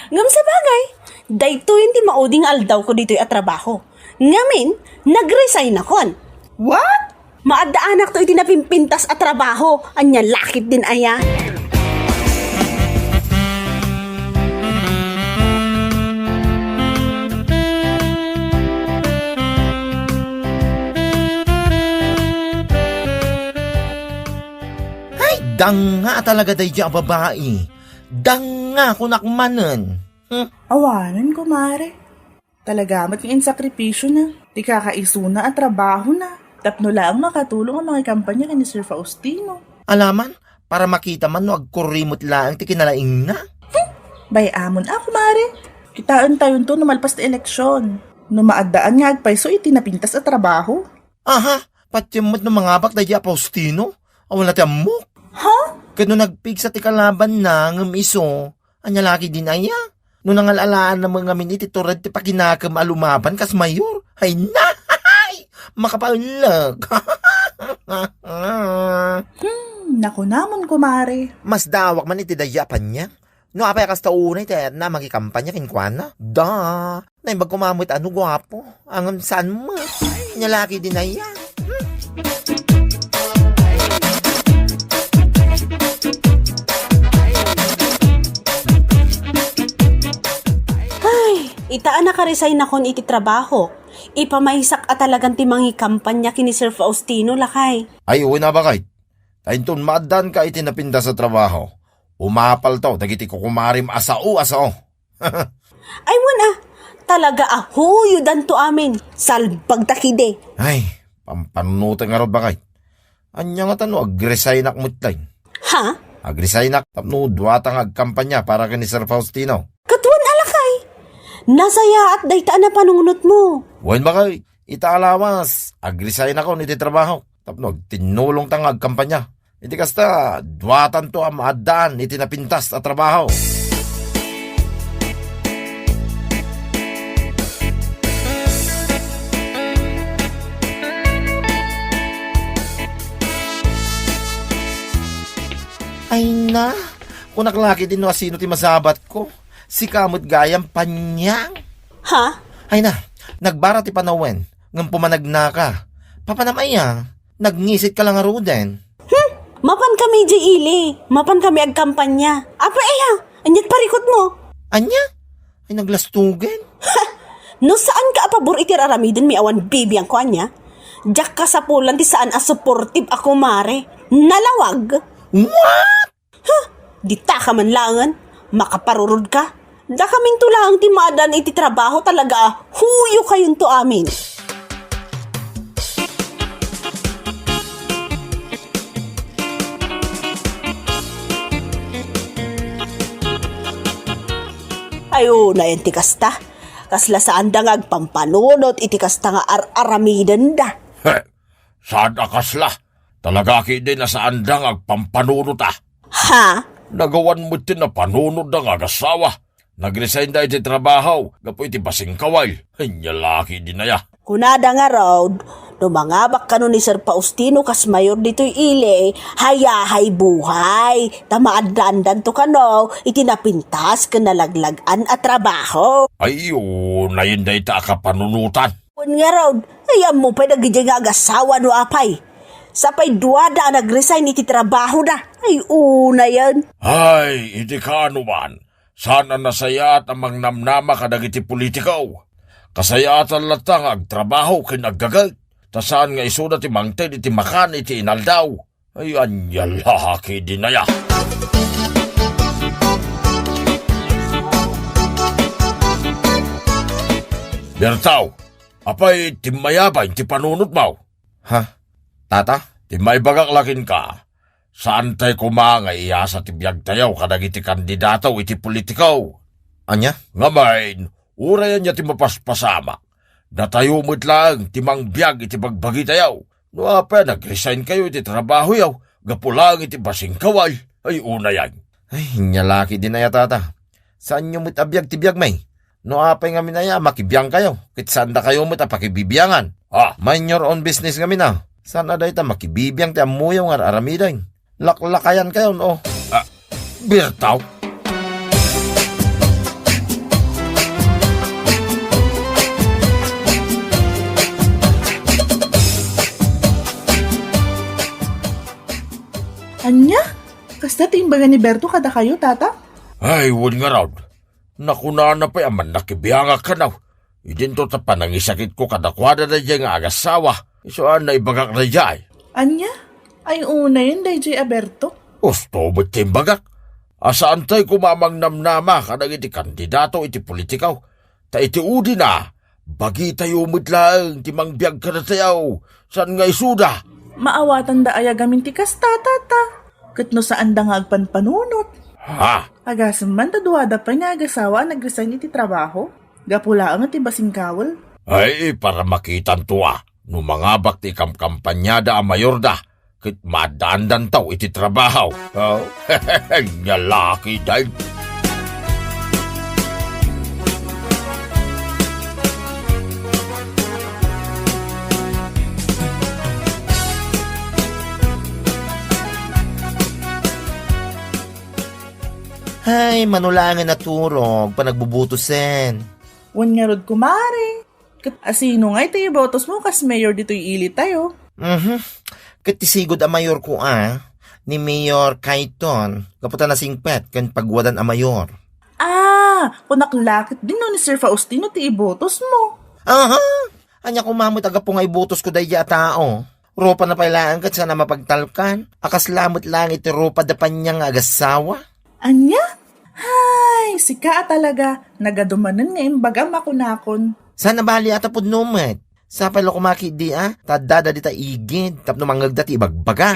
Ngam sa bagay, dayto hindi mauding aldaw ko dito'y atrabaho. Ngamin, nag-resign akon. What? Maadaanak to iti napimpintas at trabaho, anya lakit din aya. Danga talaga day di ang babae. Danga kunakmanan. Awanan ko, Mare. Talagamat ng insakripisyo na. Di kakaisuna at trabaho na. Tapno lang makatulong ang mga kampanya ni Sir Faustino. Alaman, para makita man no agkurimot lang ti kinalaing na. Bayamon ako, Mare. Kitaan tayo to numalpas na eleksyon. Numaadaan nga agpaiso itinapintas at trabaho. Aha, patyamot ng mga bak day di Faustino. Awan na tiyamok. Ha? Kano nagpig sa ti kalaban na ng iso. Anya laki din aya. No nangalalaan na mga miniti turad ti pakinakam alumaban kas mayor. Ay na! Makapalag. Naku namon ko, Mare. Mas dawak man iti dayapan niya. No apay kas taunay tayo na magikampanya kinkwana. Da! Naibag kumamit ano gwapo. Ang saan mo? Anya laki din aya. Itaan nakaresign na kon iti trabaho. Ipamaisak at talagang timangi kampanya kini Sir Faustino lakay. Ay, uwi na ba kahit? Tainton maadan ka itinapinda sa trabaho. Umapal to, dagiti ko kumarim asao. Ay wala, talaga ahuyudan to amin. Salbag takide. Ay, pampanunutan nga ro ba kahit? Anya nga tano, agresaynak mutay. Ha? Agresaynak, tapno duwatang agkampanya para kani Sir Faustino. Katuan alakay. Nasaya at daytaan na panungunot mo. Wen ba kay? Itaalawas, agresaynak ako niti trabaho. Tapno, tinulong tang agkampanya. Iti kasta, duwatan to ang maadaan iti napintas at trabaho. Ay na, kung naklaki din no asino ti masabat ko. Si kamot gayam panyang. Ha? Ay na, nagbara ti panawen, ngam pumanagna ka. Papanamaya, nagngisit ka lang nga ruden. Mapan kami di ili. Mapan kami agkampanya. Apa eya? Anyat parikot mo. Anya? Ay naglastugen. No saan ka apabor iti raramidin mi awan bibiyang ko anya? Diyak ka sa pulan ti saan a supportive ako mare. Nalawag. What? Di ta ka man langan. Makaparurod ka. Da kaming tulang ti maadan iti trabaho talaga. Huyo kayon to amin. Ayo na yan ti kasta. Kasla saan da nga agpampanunot iti kasta nga aramidan da. Saan akasla? Talaga ki din na saan dang agpampanunot Ha? Nagawan mo tin na panunod ng agasawa. Nag-resign da iti trabaho, gapo iti basing kawal. Hanyalaki din na ya. Kunada nga raw, dumangabak ka ni Sir Faustino kas mayor dito'y ile, hayahay buhay. Tamaadlandan to kano, itinapintas ka nalaglagan at trabaho. Ay, na yun da ita ka panunutan. Kun nga raw, ayam mo pa nagiging agasawa no apay. Sapay duwada nag-resign iti trabaho na. Ay, una yan. Ay, iti ka anuman. Sana nasayat amang namnama ka dagiti politikaw. Kasayatan latang agtrabaho kinagagay. Tasaan nga isuda ti mangted iti makan iti inaldaw. Ay, anyalaki dinaya. Bertaw, apay timayabay ti panunot mo. Ha? Tata? Timay bagak lakin ka. Saan tay kumanga iya sa tibiyag tayaw kadagiti kandidato iti politikaw. Anya? Ngamain, urayan niya ti mapaspasama. Natayumot lang timang biyag iti bagbagi tayaw. No apa nag-resign kayo iti trabaho yaw. Gapulang iti basing kawal. Ay una yan. Ay, nyalaki din na ya, tata. Saan nyo mitabiyag tibiyag may? No apay nga minaya, makibiyang kayo. Kitsanda kayo mit pakibibiyangan. Mind your own business nga mina. Sana day ta makibibiyang ti amuyaw nga aramiday. Laklakayan kayo, no? Bertaw, Anya? Kasta timbangan ni Berto kada kayo, tata? ay wun nga raw. Nakuna na pa yaman nakibiyanga ka na. Idin to ta panangisakit ko kadakwada na dyan nga agasawa. Isuan na ibagak na dyan. Anya? Ay una yun, DJ Aberto. Gusto mo't timbagak. Asaan tayo kumamang namnama ka nang iti kandidato iti politikaw. Ta iti udi na. Bagi tayo mo't lang timang biyag ka na tayaw. Saan nga isuda? Maawatan da ayagamin ti kasta, tata. Katno saan da nga agpanpanunot. Ha? Agasam man taduada pa nga agasawa nag-resign iti trabaho. Gapula ang iti basing kawal. Ay, para makitan tuwa. No mga bakti kampanyada a mayorda. Kit madandan taw iti trabaho. Oh, nyalaki dahil. Ay, manulangan na turog, panagbubutusin. Wan nga rod kumare. Kat asino nga iti botos mo kas mayor dito'y ili tayo. Katisigod a mayor ko ni Mayor Kaiton. Kaputa na singpet, kan pagwadan a mayor. Kunaklakit din no ni Sir Faustino ti ibotos mo. Aha! Anya kumamot aga po nga ibutos ko daya tao. Ropa na pailaan kat sana mapagtalkan. Akas lamot lang iti ropa da panyang agasawa. Anya? Hay, sika talaga. Nagadumanan nga imbaga makunakon. Sana bali ata po numet. Sa palo kumaki di tadada di ta igid. Tapno mangagda ti ibagbaga.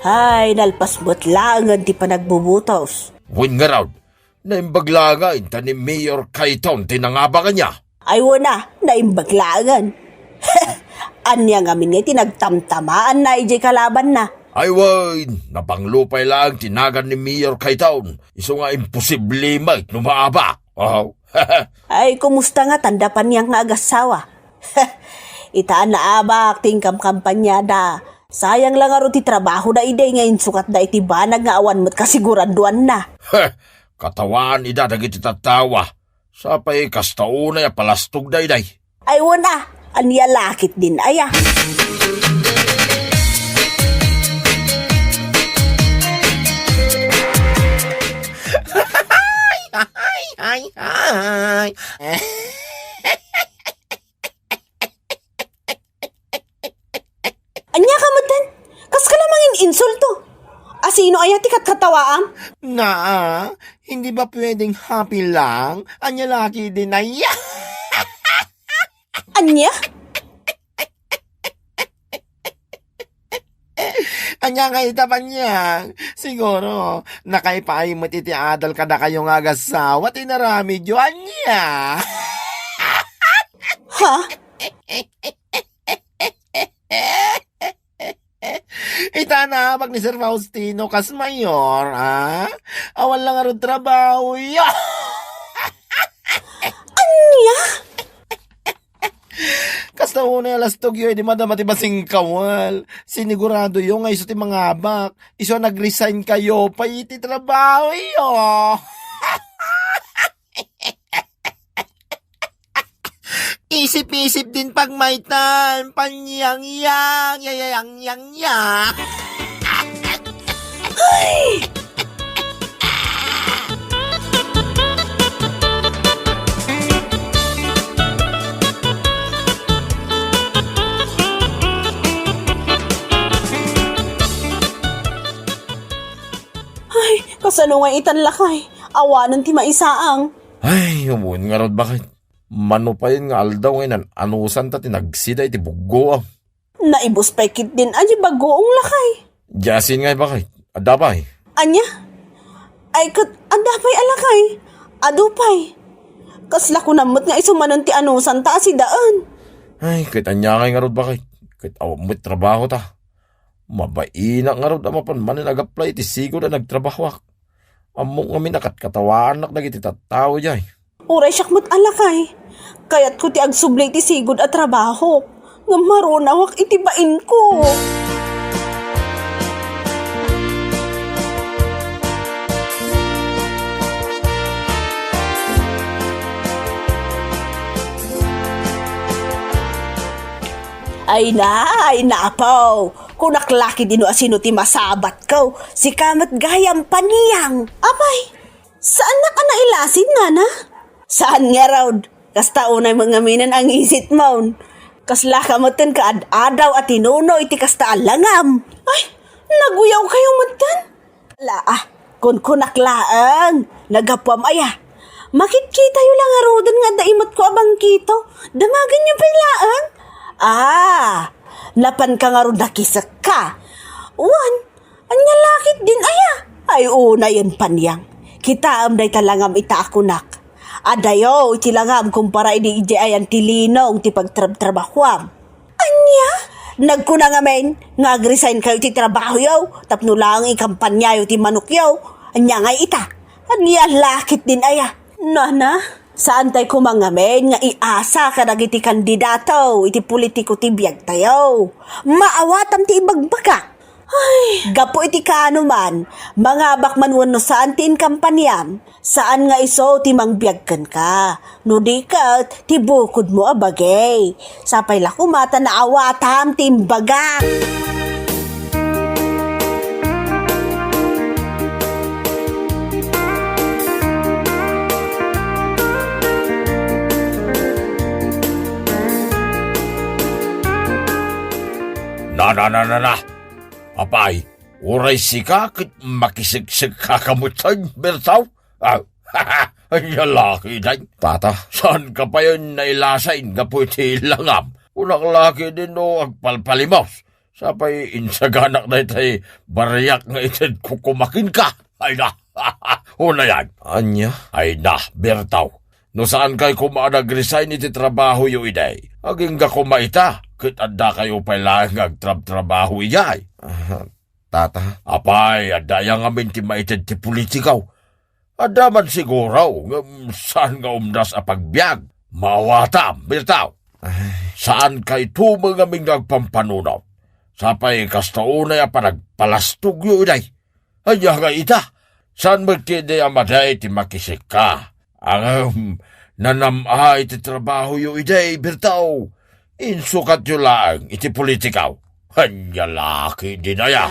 Ay, nalpasbot lang ang di pa nagbubutos. Win nga raw. Naimbaglaga inta ni Mayor Kaiton tinangabagan niya. Ay, wala, naimbaglagan. Anya nga min nga tinagtamtamaan na ijay kalaban na. Ay wain, napanglupay lang tinagan ni Mayor Kaiton. Iso nga imposible may numaaba. Oh. Ay, kumusta nga tandapan niyang nga agasawa? Itaan na abak, tingkam kampanyada. Sayang lang aro ti trabaho na iday ngayon sukat da iti banag nga awan mo't kasiguraduan na. Katawan idadagit itatawa. Sapay kastaunay a palastog dayday. Ay wala, aniya lakit din aya. Ay. Anya ka mo dan? Kas ka lamangin insulto. Asino aya ti katkatawaam? Hindi ba pwedeng happy lang? Anya laki din na Anya? Anya nga itapan niya. Siguro, nakaipaay mo titi adal ka na kayong agasawa, tinarami jo anya. Ha? Itanabag ni Sir Faustino kas mayor, Awan lang arod trabaho, Anya? Kasta una alas togyo, di madamati basing kawal. Sinigurado yung nga iso ti mga abak. Iso nag-resign kayo, pa iti trabaho iyo. Isip-isip din pagmaitan, panyang-yang, yayang-yang-yang. Ay, kasano nga itanlakay. Awanan ti maisaang. Ay, umuun nga rod bakit? Mano pa yun nga aldaw ngayon, anusan ta tinagsida iti buggo ah. Naibos pa kit din aji bagoong lakay. Jasin nga bakit? Adapay. Anya? Ay kat andapay alakay. Adupay. Kasla ko namot nga isumanon ti anusan ta si daan. Ay, kahit anyangay nga rod bakit? Kahit awamit trabaho ta. Mabaina nga rod amapan man nag-apply ti sigo na nagtrabahwak. Among kami nakatkatawan nak nagiti tattao jay. Uray syakmat alakay. Kayat ko ti agsublay ti sigod at trabaho. Nga marunawak itibain ko. Ay na apaw. Kung naklaki din o asino ti masabat ko, si kamat gayam paniyang. Apay, saan na ka nailasin nga na? Saan nga raw? Kasta unay mga minan ang isit mo. Kasla ka matan ka adaw at tinuno iti kasta alangam. Ay, naguyaw kayo matan? Kun kunaklaan, nagapwam aya. Makikita yu lang arudan nga daimot ko abang kito. Damagan yung pailaan. Napan ka nga ron nakisak ka. Uwan, anya lakit din aya. Ay una yun panyang. Kita am day talangam ita akunak. Adayo, iti langam kumpara ini ije ayan tilinong ti pagtrabahwam. Anya? Nagkuna nga men, nga-resign kayo ti trabaho yaw, tapno lang ikampanya yaw ti manok yaw. Anya nga ita. Anya lakit din aya. Nana? Saan tayo kumangamen nga iasa ka iti kandidato, iti politiko ti biyag tayo. Maawatam ti ibagbaga. Ay, gapo iti kaano man, mga bakman wano saan ti inkampanyam, saan nga iso ti mangbiyagkan ka. No di ka, ti bukod mo abagay. Sapay la kumata na awatam ti imbaga. Na. Apay, uray sika kit makisigsig kakamutan, Bertaw? Ay, lalaki day. Tata, Saan ka pa yun nailasain nga po iti langam? Unang laki din no agpalpalimos. Sapay insaganak na itay bariyak nga itid kukumakin ka. Ay na, una yan. anya? Ay na, Bertaw. No saan kay kumanag-resign iti trabaho yu iday? Aging ga kumaita, kit adda kayo pala ngagtrab-trabaho iyay. Tata, Apay, adda yang amin ti maitid ti politikaw. Adda man siguraw, saan nga umdas a pagbiag? Mawatam, Bertaw. Saan kay tumang aming nagpampanunaw? Sapay kastaunay a panagpalastog yu iday. Anya nga ita, saan magkide amaday ti makisik ka? Ang nanamay iti trabaho yu iday, Bertaw. Insukat yu lang iti politikaw. Hanya laki din aya.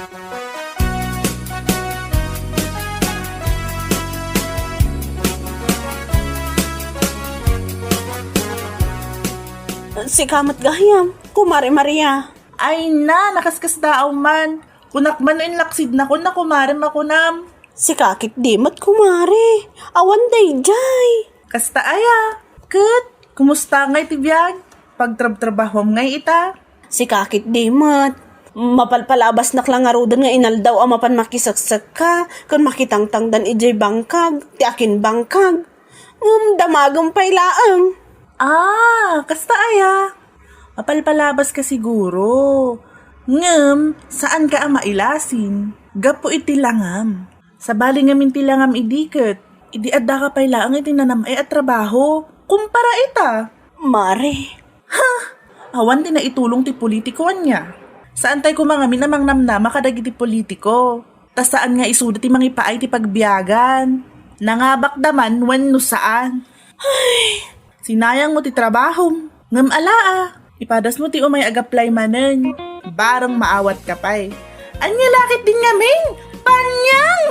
Si kamat gayam, kumari Maria. Ay na, nakaskas daaw man. Kunak man inlaksid na kun na kumarim makunam. Si kakit dimot kumari. Awan day jay. Kasta aya. Kat, kumusta ngay tibiyag? Pagtrab-trabahom ngay ita. Si kakit dimot. Mapalpalabas naklang arudan nga inaldaw ang mapan makisaksak ka. Kung makitangtang dan ijay bangkag, ti akin bangkag. Damagang pailaang. Kasta aya. Mapalpalabas ka siguro. Ngem, saan ka ang mailasin? Gapo iti langam. Sa bali ngamin tilangam idiket. Idi adda ka pailaang iti nanamay at trabaho. Kumpara ita. Mare, Awan din na itulong ti politiko niya. Saan tayo kumangamin namang namnama kadag iti politiko? Tas saan nga isuda ti mangipaay ti pagbiyagan? Nangabak daman wenno saan? Ay, sinayang mo ti trabaho. Ngam alaa, ipadas mo ti umay agaplay manen. Barang maawat ka pa'y. Anya lakit din ngaming! Panyang!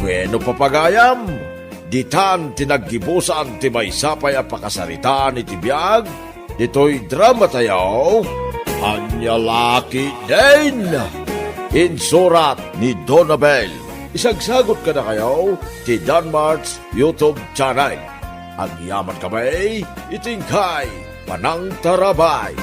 Bueno papagayam, ditan tinaggibusan ti may sapay a pakasaritaan iti biyag, dito'y drama tayo, Anya Laki din! Insurat ni Donabel. Isagsagot ka na kayo ti Danmart's YouTube channel. Ang yaman kamay, itingkay, Panang Tarabay.